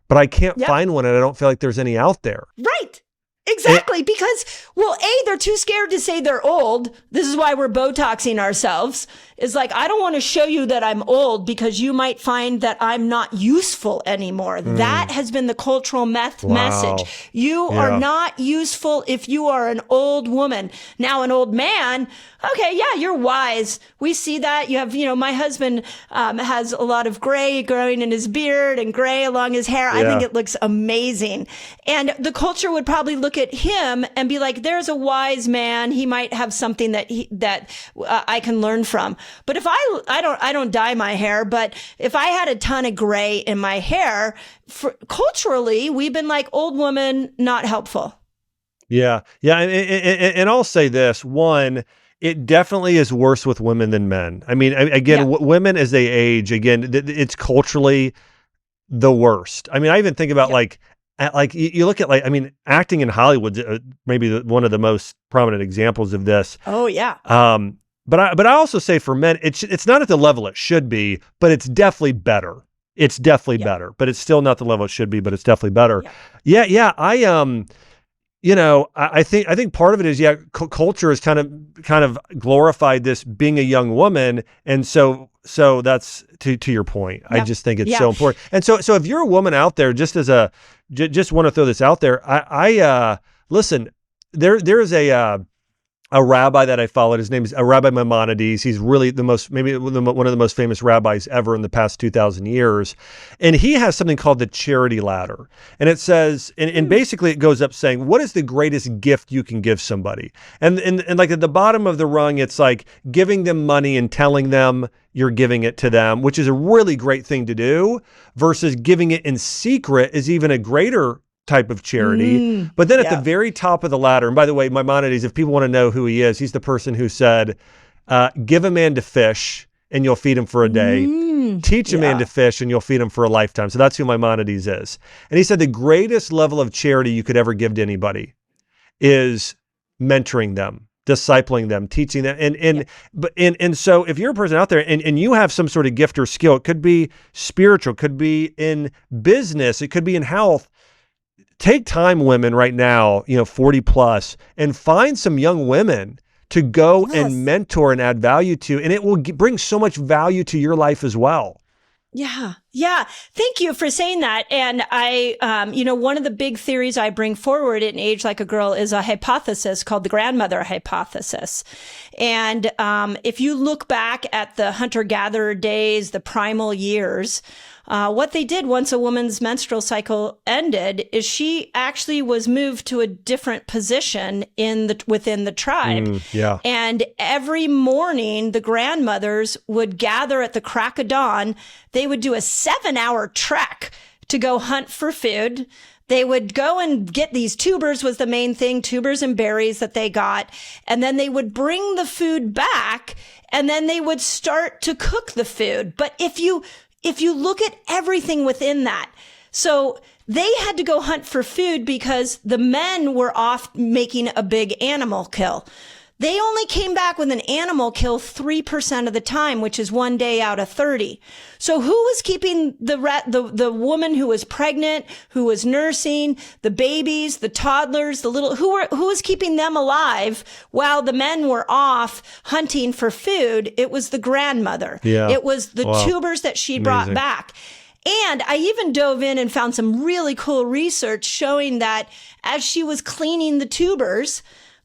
but I can't find one, and I don't feel like there's any out there. Right. Exactly, because, well, they're too scared to say they're old. This is why we're Botoxing ourselves. Is like, I don't want to show you that I'm old because you might find that I'm not useful anymore. That has been the cultural message. You are not useful if you are an old woman. Now, an old man, okay, yeah, you're wise. We see that. You have, my husband has a lot of gray growing in his beard and gray along his hair. I think it looks amazing. And the culture would probably look at him and be like, there's a wise man. He might have something that I can learn from. But if I don't dye my hair, but if I had a ton of gray in my hair, culturally, we've been like, old woman, not helpful. Yeah. Yeah. And I'll say this, one, it definitely is worse with women than men. I mean, again, women as they age, again, it's culturally the worst. I mean, I even think about like you look at acting in Hollywood, maybe one of the most prominent examples of this. Oh yeah. But I also say for men, it's not at the level it should be, but it's definitely better. It's definitely better, but it's still not the level it should be, but it's definitely better. Yeah. I think part of it is, culture has kind of glorified this being a young woman. And so that's to your point. I just think it's so important. And so if you're a woman out there, just want to throw this out there. I listen, there is a rabbi that I followed. His name is Rabbi Maimonides. He's really one of the most famous rabbis ever in the past 2,000 years. And he has something called the charity ladder. And it says, and basically it goes up saying, what is the greatest gift you can give somebody? And like at the bottom of the rung, it's like giving them money and telling them you're giving it to them, which is a really great thing to do, versus giving it in secret is even a greater type of charity. But then at the very top of the ladder, and by the way, Maimonides, if people want to know who he is, he's the person who said, give a man to fish and you'll feed him for a day. Teach a man to fish and you'll feed him for a lifetime. So that's who Maimonides is. And he said the greatest level of charity you could ever give to anybody is mentoring them, discipling them, teaching them. And so if you're a person out there and you have some sort of gift or skill, it could be spiritual, could be in business, it could be in health. Take time, women, right now, 40 plus, and find some young women to go and mentor and add value to, and it will bring so much value to your life as well. Yeah. Thank you for saying that. And I, one of the big theories I bring forward in Age Like a Girl is a hypothesis called the grandmother hypothesis. And if you look back at the hunter-gatherer days, the primal years, what they did once a woman's menstrual cycle ended is she actually was moved to a different position within the tribe. And every morning, the grandmothers would gather at the crack of dawn. They would do a 7-hour trek to go hunt for food. They would go and get these tubers was the main thing, tubers and berries that they got. And then they would bring the food back and then they would start to cook the food. But if you look at everything within that, so they had to go hunt for food because the men were off making a big animal kill. They only came back with an animal kill 3% of the time, which is 1 day out of 30. So who was keeping the woman who was pregnant, who was nursing, the babies, the toddlers, who was keeping them alive while the men were off hunting for food? It was the grandmother. It was the tubers that she brought back. And I even dove in and found some really cool research showing that as she was cleaning the tubers,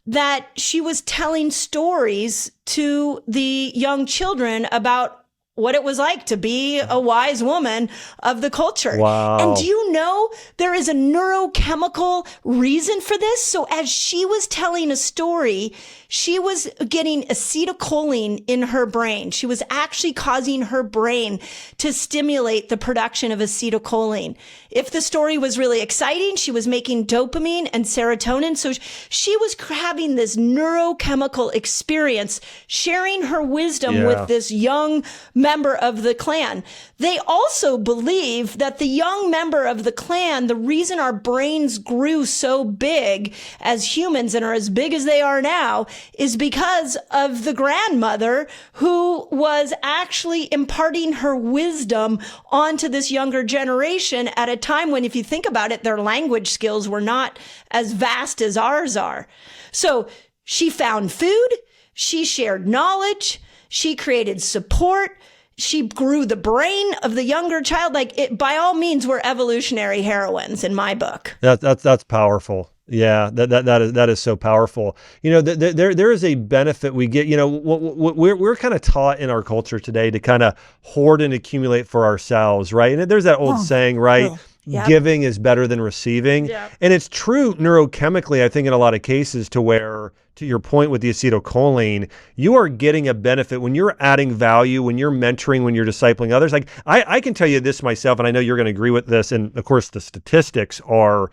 that she was telling stories to the young children about what it was like to be a wise woman of the culture. Wow. And do you know there is a neurochemical reason for this? So as she was telling a story, she was getting acetylcholine in her brain. She was actually causing her brain to stimulate the production of acetylcholine. If the story was really exciting, she was making dopamine and serotonin. So she was having this neurochemical experience, sharing her wisdom with this young member of the clan. They also believe that the young member of the clan, the reason our brains grew so big as humans and are as big as they are now is because of the grandmother who was actually imparting her wisdom onto this younger generation at a time when, if you think about it, their language skills were not as vast as ours are. So she found food, she shared knowledge, she created support, she grew the brain of the younger child. Like, it, by all means, we're evolutionary heroines in my book. That's powerful. Yeah, that is so powerful. You know, there is a benefit we get. You know, we're kind of taught in our culture today to kind of hoard and accumulate for ourselves, right? And there's that old saying, right? Yep. Giving is better than receiving. Yep. And it's true neurochemically, I think, in a lot of cases, to where, to your point with the acetylcholine, you are getting a benefit when you're adding value, when you're mentoring, when you're discipling others. Like, I can tell you this myself, and I know you're going to agree with this. And of course, the statistics are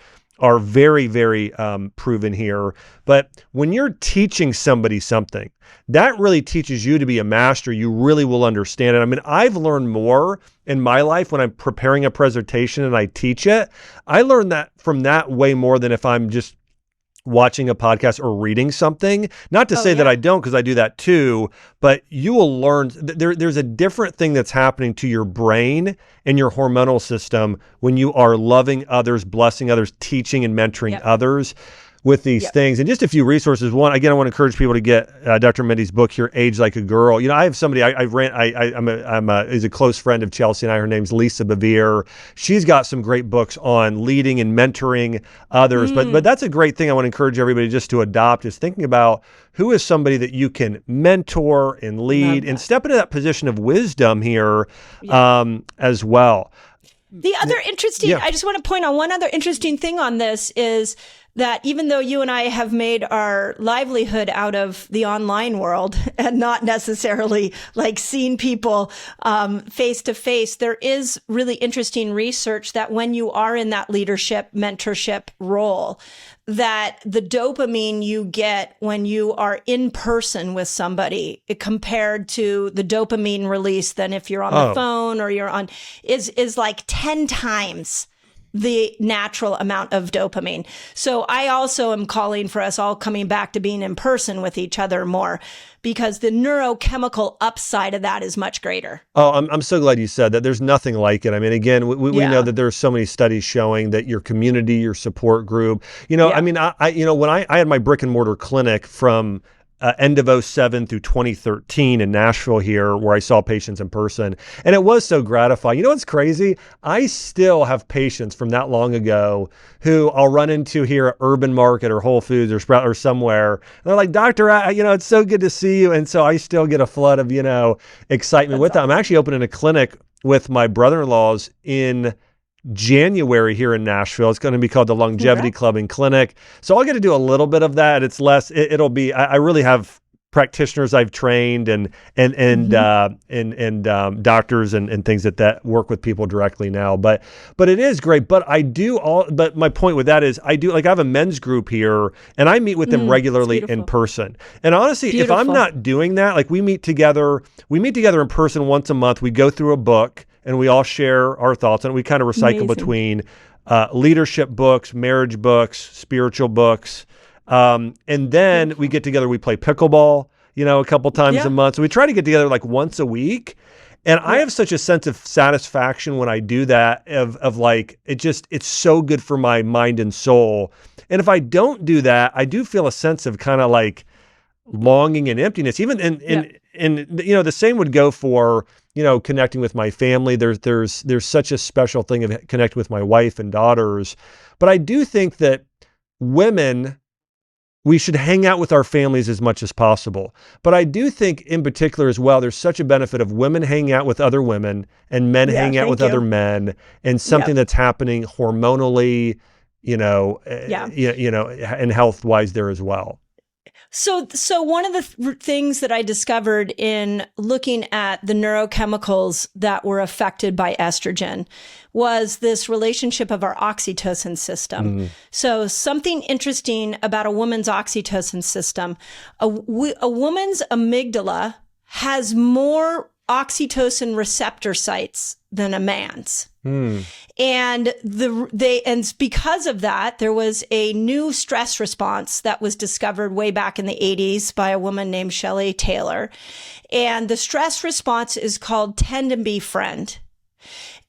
very, very proven here. But when you're teaching somebody something, that really teaches you to be a master. You really will understand it. I mean, I've learned more in my life when I'm preparing a presentation and I teach it. I learned that from that way more than if I'm just watching a podcast or reading something. Not to say that I don't, because I do that too, but you will learn there's a different thing that's happening to your brain and your hormonal system when you are loving others, blessing others, teaching and mentoring others with these things. And just a few resources. One, again, I want to encourage people to get Dr. Mindy's book here, Age Like a Girl. You know, I have somebody is a close friend of Chelsea and I. Her name's Lisa Bevere. She's got some great books on leading and mentoring others. But that's a great thing I want to encourage everybody just to adopt, is thinking about who is somebody that you can mentor and lead and step into that position of wisdom here as well. The other interesting, I just want to point on one other interesting thing on this is that even though you and I have made our livelihood out of the online world and not necessarily like seeing people face to face, there is really interesting research that when you are in that leadership, mentorship role, that the dopamine you get when you are in person with somebody compared to the dopamine release than if you're on the phone or you're on is like 10 times the natural amount of dopamine. So I also am calling for us all coming back to being in person with each other more, because the neurochemical upside of that is much greater. Oh, I'm so glad you said that. There's nothing like it. I mean, again, we know that there's so many studies showing that your community, your support group, you know, I mean, when I had my brick and mortar clinic from end of 2007 through 2013 in Nashville here, where I saw patients in person. And it was so gratifying. You know what's crazy? I still have patients from that long ago who I'll run into here at Urban Market or Whole Foods or Sprout or somewhere. And they're like, Doctor, it's so good to see you. And so I still get a flood of, excitement with that. I'm actually opening a clinic with my brother-in-laws in January here in Nashville. It's going to be called the Longevity Club and Clinic. So I'll get to do a little bit of that. It's less, it'll be, I really have practitioners I've trained and doctors and things that work with people directly now. But it is great. But but my point with that is I have a men's group here and I meet with them regularly in person. And honestly, if I'm not doing that, like we meet together in person once a month, we go through a book and we all share our thoughts and we kind of recycle between leadership books, marriage books, spiritual books. And then we get together, we play pickleball, a couple times a month. So we try to get together like once a week. And I have such a sense of satisfaction when I do that of like, it's so good for my mind and soul. And if I don't do that, I do feel a sense of kind of like longing and emptiness. Even and the same would go for, connecting with my family. There's such a special thing of connecting with my wife and daughters. But I do think that women, we should hang out with our families as much as possible. But I do think in particular as well, there's such a benefit of women hanging out with other women and men hanging out with other men, and something that's happening hormonally, and health-wise there as well. So one of the things that I discovered in looking at the neurochemicals that were affected by estrogen was this relationship of our oxytocin system. So something interesting about a woman's oxytocin system, a woman's amygdala has more oxytocin receptor sites than a man's. And because of that, there was a new stress response that was discovered way back in the 80s by a woman named Shelley Taylor. And the stress response is called tend and befriend.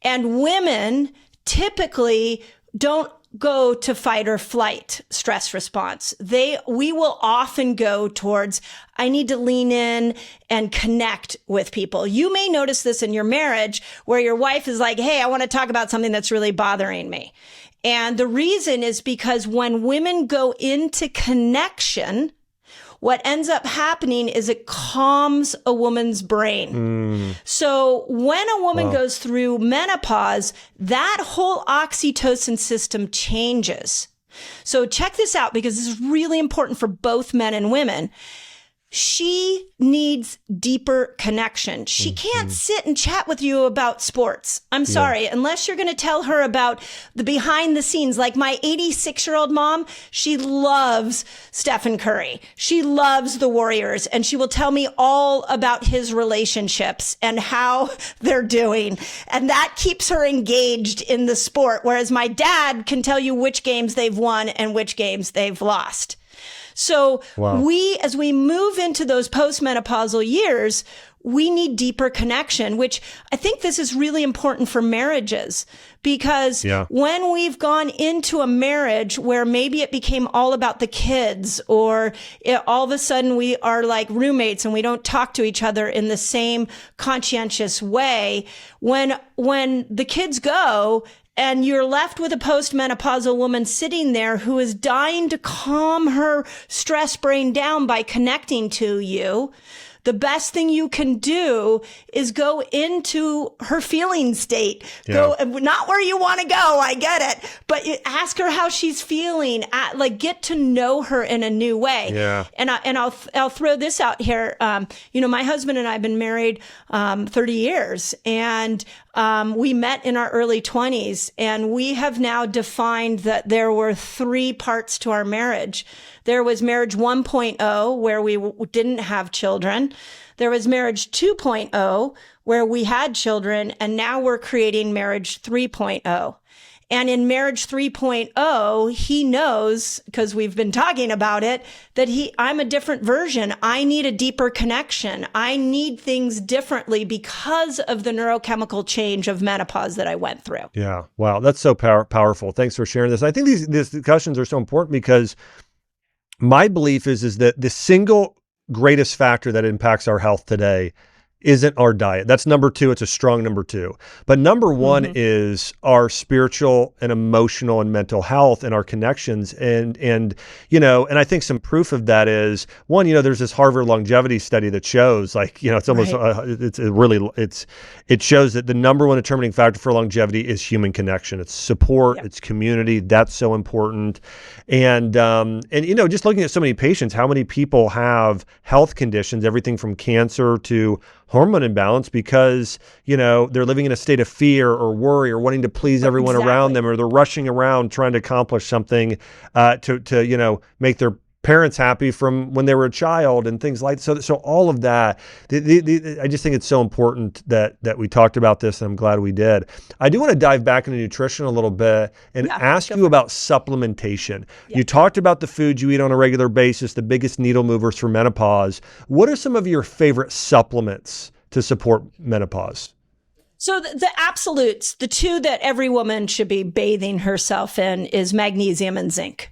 And women typically don't go to fight or flight stress response. We will often go towards, I need to lean in and connect with people. You may notice this in your marriage where your wife is like, hey, I want to talk about something that's really bothering me. And the reason is because when women go into connection, what ends up happening is it calms a woman's brain. So when a woman goes through menopause, that whole oxytocin system changes. So check this out, because this is really important for both men and women. She needs deeper connection. She can't sit and chat with you about sports. I'm sorry, unless you're going to tell her about the behind the scenes. Like my 86-year-old mom, she loves Stephen Curry. She loves the Warriors, and she will tell me all about his relationships and how they're doing. And that keeps her engaged in the sport. Whereas my dad can tell you which games they've won and which games they've lost. So as we move into those postmenopausal years, we need deeper connection, which I think this is really important for marriages, because when we've gone into a marriage where maybe it became all about the kids, or all of a sudden we are like roommates and we don't talk to each other in the same conscientious way, when the kids go, and you're left with a postmenopausal woman sitting there who is dying to calm her stress brain down by connecting to you, the best thing you can do is go into her feeling state. Go not where you want to go, I get it, but ask her how she's feeling. Get to know her in a new way. And I'll throw this out here. My husband and I have been married 30 years, and we met in our early 20s, and we have now defined that there were 3 parts to our marriage. There was marriage 1.0, where we didn't have children. There was marriage 2.0, where we had children, and now we're creating marriage 3.0. And in marriage 3.0, he knows, because we've been talking about it, that I'm a different version. I need a deeper connection. I need things differently because of the neurochemical change of menopause that I went through. Yeah. Wow. That's so powerful. Thanks for sharing this. I think these discussions are so important, because my belief is that the single greatest factor that impacts our health today isn't our diet. That's number 2. It's a strong number 2. But number 1 is our spiritual and emotional and mental health and our connections. And I think some proof of that is, one, there's this Harvard longevity study that shows, it's almost, it shows that the number 1 determining factor for longevity is human connection. It's support, it's community. That's so important. And just looking at so many patients, how many people have health conditions, everything from cancer to hormone imbalance, because, they're living in a state of fear or worry or wanting to please everyone around them, or they're rushing around trying to accomplish something to make their parents happy from when they were a child and things like that. So all of that, I just think it's so important that we talked about this, and I'm glad we did. I do want to dive back into nutrition a little bit and ask you about supplementation. You talked about the foods you eat on a regular basis, the biggest needle movers for menopause. What are some of your favorite supplements to support menopause? So the absolutes, the 2 that every woman should be bathing herself in, is magnesium and zinc.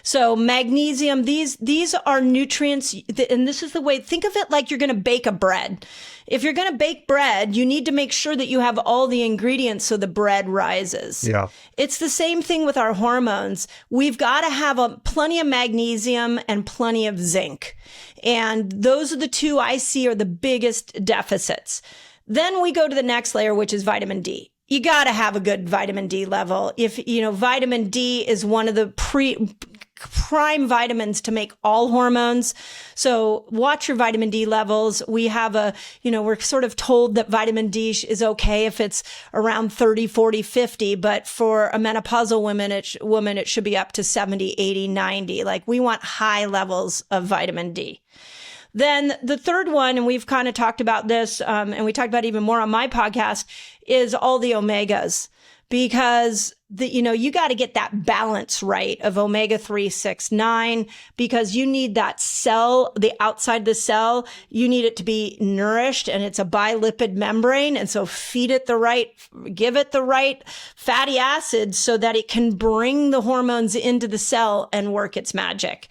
So magnesium, these are nutrients, and this is the way, think of it like you're going to bake a bread. If you're going to bake bread, you need to make sure that you have all the ingredients so the bread rises. Yeah. It's the same thing with our hormones. We've got to have plenty of magnesium and plenty of zinc. And those are the 2 I see are the biggest deficits. Then we go to the next layer, which is vitamin D. You got to have a good vitamin D level. If, vitamin D is one of the prime vitamins to make all hormones. So watch your vitamin D levels. We have we're sort of told that vitamin D is okay if it's around 30, 40, 50, but for a menopausal woman, it should be up to 70, 80, 90. We want high levels of vitamin D. Then the third one, and we've kind of talked about this, and we talked about even more on my podcast, is all the omegas. Because you got to get that balance right of omega-3, 6, 9, because you need that cell, the outside the cell, you need it to be nourished, and it's a bilipid membrane. And so feed it give it the right fatty acids so that it can bring the hormones into the cell and work its magic.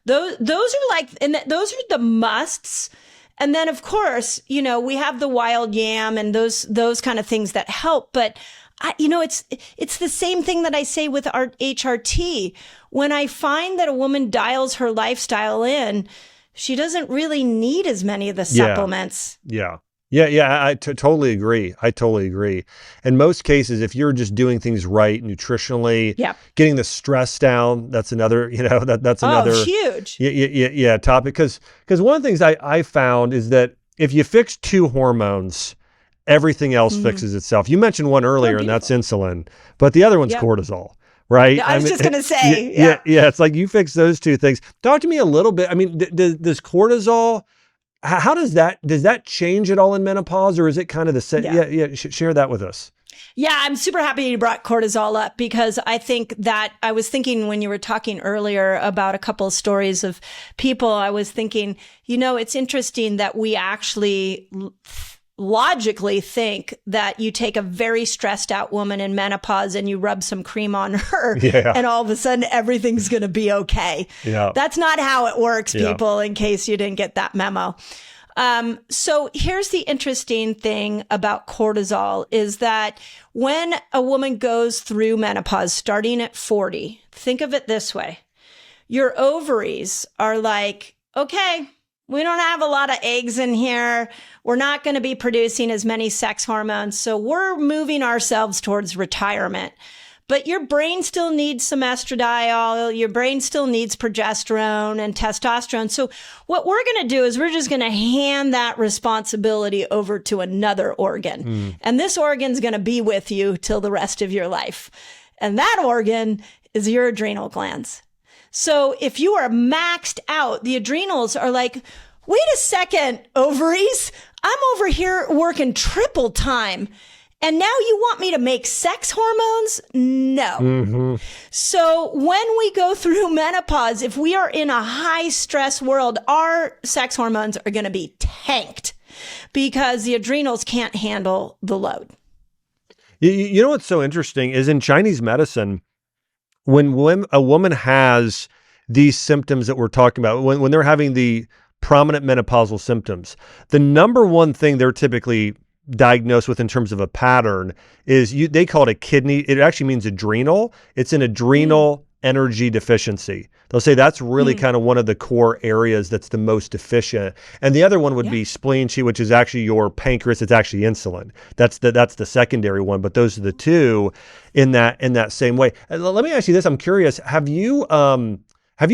Those are those are the musts. And then of course, we have the wild yam and those kind of things that help, but it's the same thing that I say with our HRT. When I find that a woman dials her lifestyle in, she doesn't really need as many of the supplements. Yeah. I totally agree. In most cases, if you're just doing things right nutritionally, getting the stress down, that's another, that's another huge. Topic. Because one of the things I found is that if you fix two hormones, everything else fixes itself. You mentioned one earlier, and that's insulin, but the other one's cortisol, right? I was just going to say. Yeah. It's like you fix those two things. Talk to me a little bit. I mean, does cortisol, how does that change at all in menopause, or is it kind of the same? Share that with us. Yeah, I'm super happy you brought cortisol up, because I think that I was thinking when you were talking earlier about a couple of stories of people, I was thinking, it's interesting that we actually logically think that you take a very stressed out woman in menopause and you rub some cream on her and all of a sudden everything's going to be okay. Yeah. That's not how it works, people, in case you didn't get that memo. So here's the interesting thing about cortisol is that when a woman goes through menopause starting at 40, think of it this way. Your ovaries are like, okay, we don't have a lot of eggs in here. We're not going to be producing as many sex hormones. So we're moving ourselves towards retirement. But your brain still needs some estradiol. Your brain still needs progesterone and testosterone. So what we're going to do is we're just going to hand that responsibility over to another organ. And this organ's going to be with you till the rest of your life. And that organ is your adrenal glands. So if you are maxed out, the adrenals are like, wait a second, ovaries, I'm over here working triple time. And now you want me to make sex hormones? No. So when we go through menopause, if we are in a high stress world, our sex hormones are going to be tanked because the adrenals can't handle the load. You know what's so interesting is in Chinese medicine, when a woman has these symptoms that we're talking about, when they're having the prominent menopausal symptoms, the number one thing they're typically diagnosed with in terms of a pattern is they call it a kidney. It actually means adrenal. It's an adrenal energy deficiency. They'll say that's really kind of one of the core areas that's the most deficient. And the other one would be spleen, which is actually your pancreas. It's actually insulin. That's the secondary one. But those are the two in that same way. Let me ask you this. I'm curious. Have you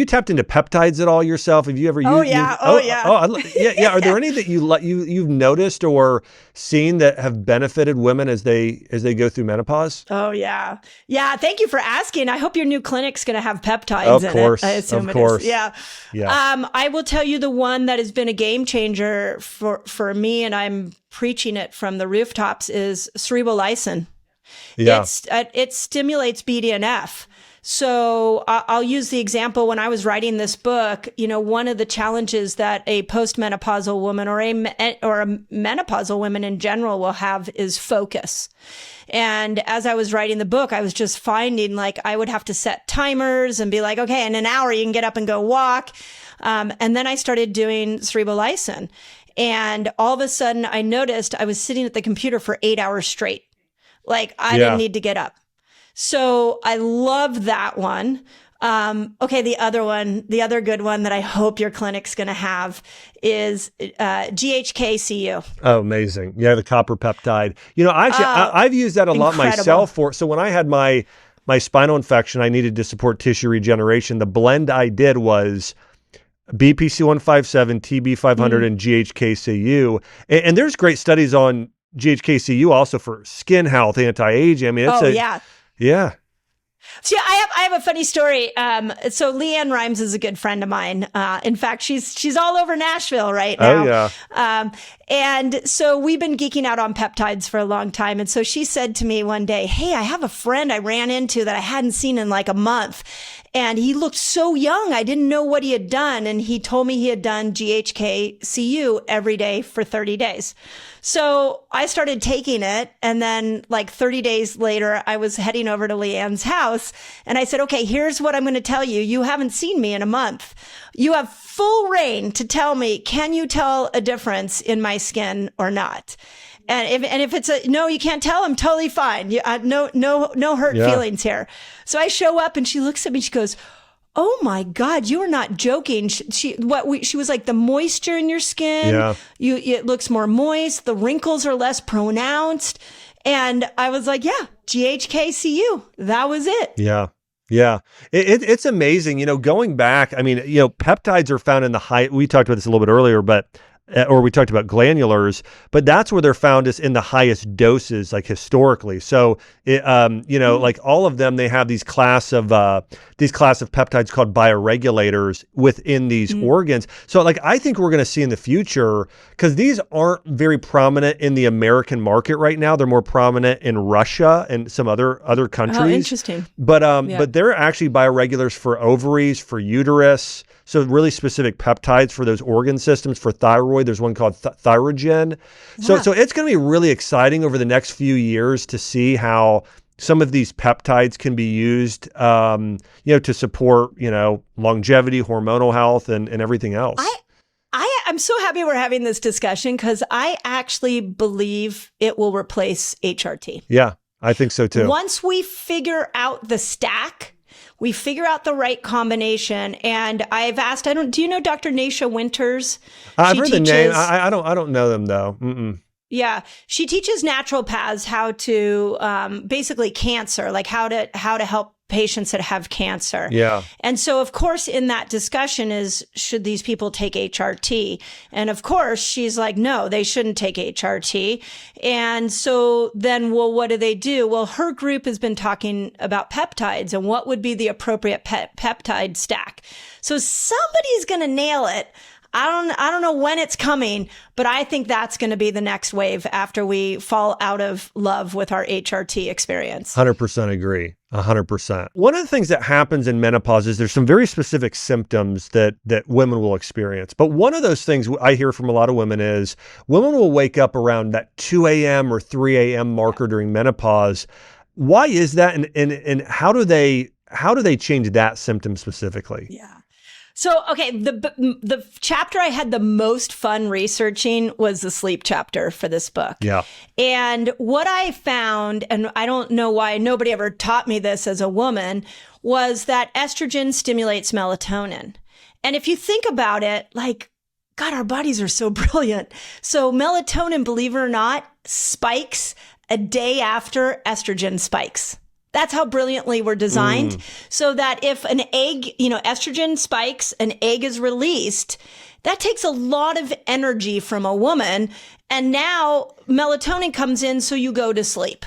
tapped into peptides at all yourself? Have you ever used? Yeah. Are there any that you've noticed or seen that have benefited women as they go through menopause? Oh yeah. Thank you for asking. I hope your new clinic's going to have peptides in it. I assume it is. Yeah. I will tell you the one that has been a game changer for me, and I'm preaching it from the rooftops, is cerebrolysin. Yeah. It stimulates BDNF. So I'll use the example when I was writing this book, one of the challenges that a postmenopausal woman or a menopausal woman in general will have is focus. And as I was writing the book, I was just finding I would have to set timers and be like, okay, in an hour you can get up and go walk. And then I started doing cerebrolysin. And all of a sudden I noticed I was sitting at the computer for 8 hours straight. I didn't need to get up. So I love that one. Okay, the other good one that I hope your clinic's going to have is GHKCU. Oh, amazing. Yeah, the copper peptide. I've used that a lot myself. So when I had my spinal infection, I needed to support tissue regeneration. The blend I did was BPC-157, TB-500, and GHKCU. And there's great studies on GHKCU also for skin health, anti-aging. I mean, Yeah. So yeah, I have a funny story. So Leanne Rimes is a good friend of mine. In fact, she's all over Nashville right now. Oh, yeah. And so we've been geeking out on peptides for a long time. And so she said to me one day, hey, I have a friend I ran into that I hadn't seen in like a month. And he looked so young. I didn't know what he had done. And he told me he had done GHK-Cu every day for 30 days. So I started taking it. And then like 30 days later, I was heading over to Leanne's house. And I said, okay, here's what I'm going to tell you. You haven't seen me in a month. You have full reign to tell me, can you tell a difference in my skin or not? And if it's a no, you can't tell, I'm totally fine. No hurt feelings here. So I show up and she looks at me, she goes, oh my God, you are not joking. She was like, the moisture in your skin, it looks more moist. The wrinkles are less pronounced. And I was like, yeah, GHK-Cu. That was it. Yeah. Yeah. It's amazing. Going back, I mean, peptides are found in the high, we talked about this a little bit earlier, or we talked about glandulars, but that's where they're found is in the highest doses, like historically. So, like all of them, they have these class of peptides called bioregulators within these organs. So like, I think we're going to see in the future, because these aren't very prominent in the American market right now. They're more prominent in Russia and some other countries. Oh, interesting. But they're actually bioregulators for ovaries, for uterus. So really specific peptides for those organ systems. For thyroid, there's one called Thyrogen. So it's going to be really exciting over the next few years to see how some of these peptides can be used, to support, longevity, hormonal health, and everything else. I'm so happy we're having this discussion because I actually believe it will replace HRT. Yeah, I think so too. Once we figure out the stack, we figure out the right combination. And I've asked, do you know Dr. Nasha Winters? I've heard the name. I don't know them though. Mm-mm. Yeah. She teaches naturopaths how to, basically cancer, like how to help patients that have cancer. Yeah. And so, of course, in that discussion is, should these people take HRT? And of course, she's like, no, they shouldn't take HRT. And so then, well, what do? Well, her group has been talking about peptides and what would be the appropriate peptide stack. So somebody's going to nail it. I don't know when it's coming, but I think that's going to be the next wave after we fall out of love with our HRT experience. 100% agree. 100%. One of the things that happens in menopause is there's some very specific symptoms that women will experience. But one of those things I hear from a lot of women is women will wake up around that 2 a.m. or 3 a.m. marker during menopause. Why is that? And how do they change that symptom specifically? Yeah. So, okay, the chapter I had the most fun researching was the sleep chapter for this book. Yeah. And what I found, and I don't know why nobody ever taught me this as a woman, was that estrogen stimulates melatonin. And if you think about it, like, God, our bodies are so brilliant. So melatonin, believe it or not, spikes a day after estrogen spikes. That's how brilliantly we're designed. So that if an egg, estrogen spikes, an egg is released, that takes a lot of energy from a woman. And now melatonin comes in, so you go to sleep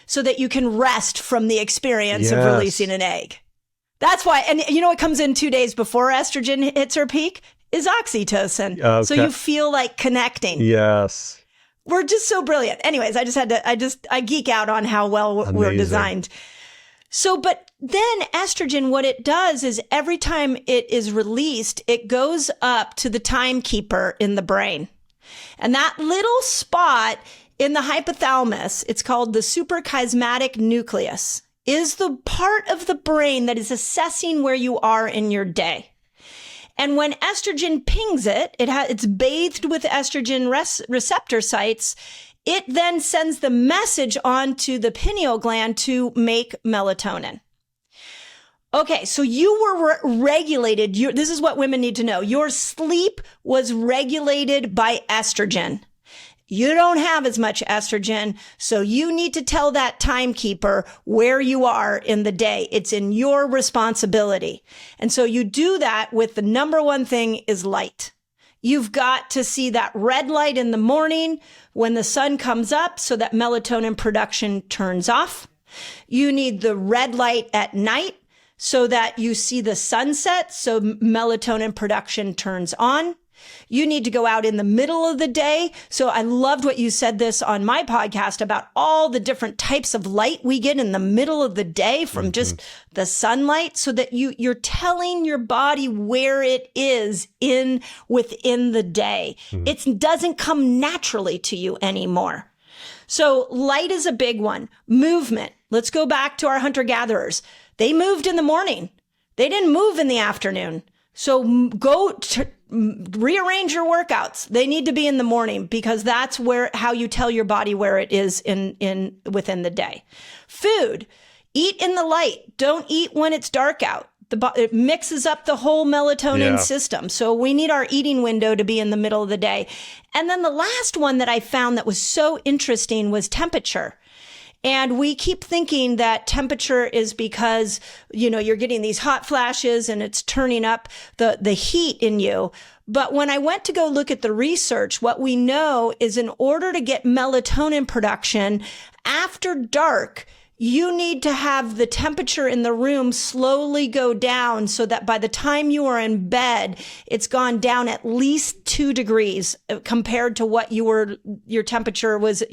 so that you can rest from the experience of releasing an egg. That's why. And what comes in 2 days before estrogen hits her peak is oxytocin. Okay. So you feel like connecting. Yes. We're just so brilliant. Anyways, I geek out on how well we're designed. So, but then estrogen, what it does is every time it is released, it goes up to the timekeeper in the brain. And that little spot in the hypothalamus, it's called the suprachiasmatic nucleus, is the part of the brain that is assessing where you are in your day. And when estrogen pings it's bathed with estrogen receptor sites. It then sends the message on to the pineal gland to make melatonin. Okay, so you were regulated. This is what women need to know. Your sleep was regulated by estrogen. You don't have as much estrogen, so you need to tell that timekeeper where you are in the day. It's in your responsibility. And so you do that with the number one thing is light. You've got to see that red light in the morning when the sun comes up so that melatonin production turns off. You need the red light at night so that you see the sunset, so melatonin production turns on. You need to go out in the middle of the day. So I loved what you said this on my podcast about all the different types of light we get in the middle of the day from just the sunlight, so that you're telling your body where it is within the day. It doesn't come naturally to you anymore. So light is a big one. Movement. Let's go back to our hunter-gatherers. They moved in the morning. They didn't move in the afternoon. So rearrange your workouts. They need to be in the morning, because that's how you tell your body where it is within the day. Food. Eat in the light. Don't eat when it's dark out. It mixes up the whole melatonin system. So we need our eating window to be in the middle of the day. And then the last one that I found that was so interesting was temperature. And we keep thinking that temperature is because, you're getting these hot flashes and it's turning up the heat in you. But when I went to go look at the research, what we know is in order to get melatonin production after dark, you need to have the temperature in the room slowly go down so that by the time you are in bed, it's gone down at least 2 degrees compared to what your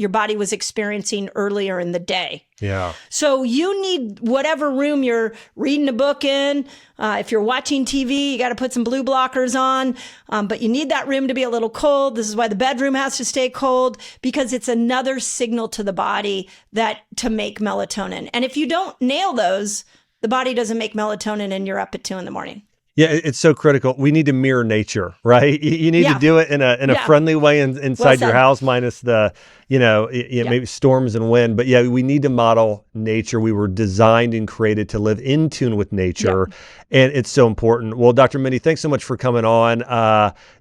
body was experiencing earlier in the day. Yeah. So you need whatever room you're reading a book in. If you're watching TV, you got to put some blue blockers on. But you need that room to be a little cold. This is why the bedroom has to stay cold, because it's another signal to the body to make melatonin. And if you don't nail those, the body doesn't make melatonin and you're up at 2 a.m. Yeah, it's so critical. We need to mirror nature, right? You need to do it in a friendly way inside your house, minus the, maybe storms and wind. But we need to model nature. We were designed and created to live in tune with nature. And it's so important. Well, Dr. Mindy, thanks so much for coming on.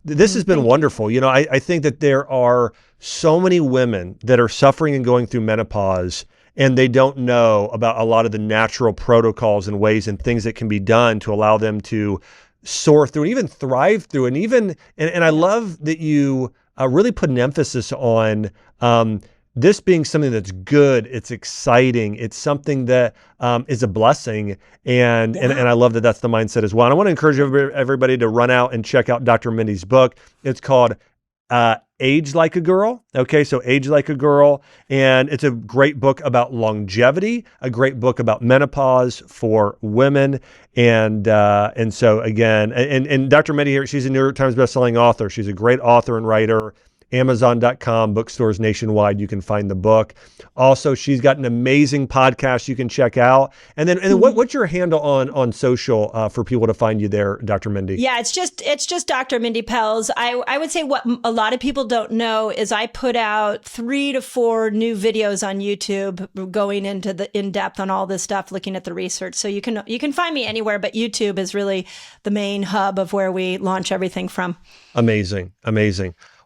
This has been wonderful. I think that there are so many women that are suffering and going through menopause, and they don't know about a lot of the natural protocols and ways and things that can be done to allow them to soar through and even thrive through. And I love that you really put an emphasis on this being something that's good, it's exciting, it's something that is a blessing. And I love that that's the mindset as well. And I want to encourage everybody to run out and check out Dr. Mindy's book. It's called Age Like a Girl. Okay, so Age Like a Girl. And it's a great book about longevity, a great book about menopause for women. And so again, and Dr. Mindy here, she's a New York Times bestselling author. She's a great author and writer. Amazon.com, bookstores nationwide, you can find the book. Also, she's got an amazing podcast you can check out. And then what's your handle on social for people to find you there, Dr. Mindy? Yeah, it's just Dr. Mindy Pelz. I would say what a lot of people don't know is I put out 3 to 4 new videos on YouTube going into the in-depth on all this stuff, looking at the research. So you can find me anywhere, but YouTube is really the main hub of where we launch everything from. Amazing.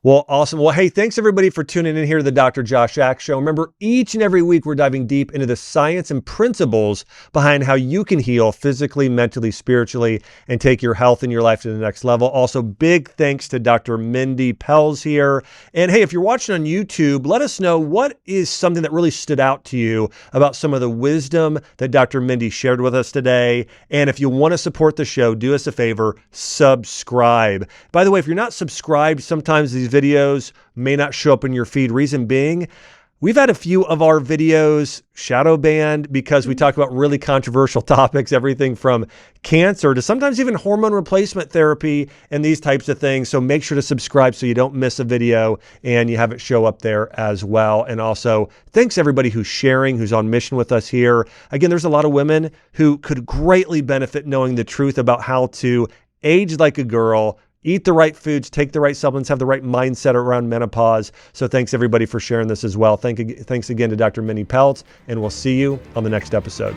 Well, awesome. Well, hey, thanks everybody for tuning in here to the Dr. Josh Axe Show. Remember, each and every week we're diving deep into the science and principles behind how you can heal physically, mentally, spiritually, and take your health and your life to the next level. Also, big thanks to Dr. Mindy Pelz here. And hey, if you're watching on YouTube, let us know what is something that really stood out to you about some of the wisdom that Dr. Mindy shared with us today. And if you want to support the show, do us a favor, subscribe. By the way, if you're not subscribed, sometimes these videos may not show up in your feed. Reason being, we've had a few of our videos shadow banned because we talk about really controversial topics, everything from cancer to sometimes even hormone replacement therapy and these types of things. So make sure to subscribe so you don't miss a video and you have it show up there as well. And also, thanks everybody who's sharing, who's on mission with us here. Again, there's a lot of women who could greatly benefit knowing the truth about how to age like a girl, eat the right foods, take the right supplements, have the right mindset around menopause. So thanks everybody for sharing this as well. Thanks again to Dr. Mindy Pelz, and we'll see you on the next episode.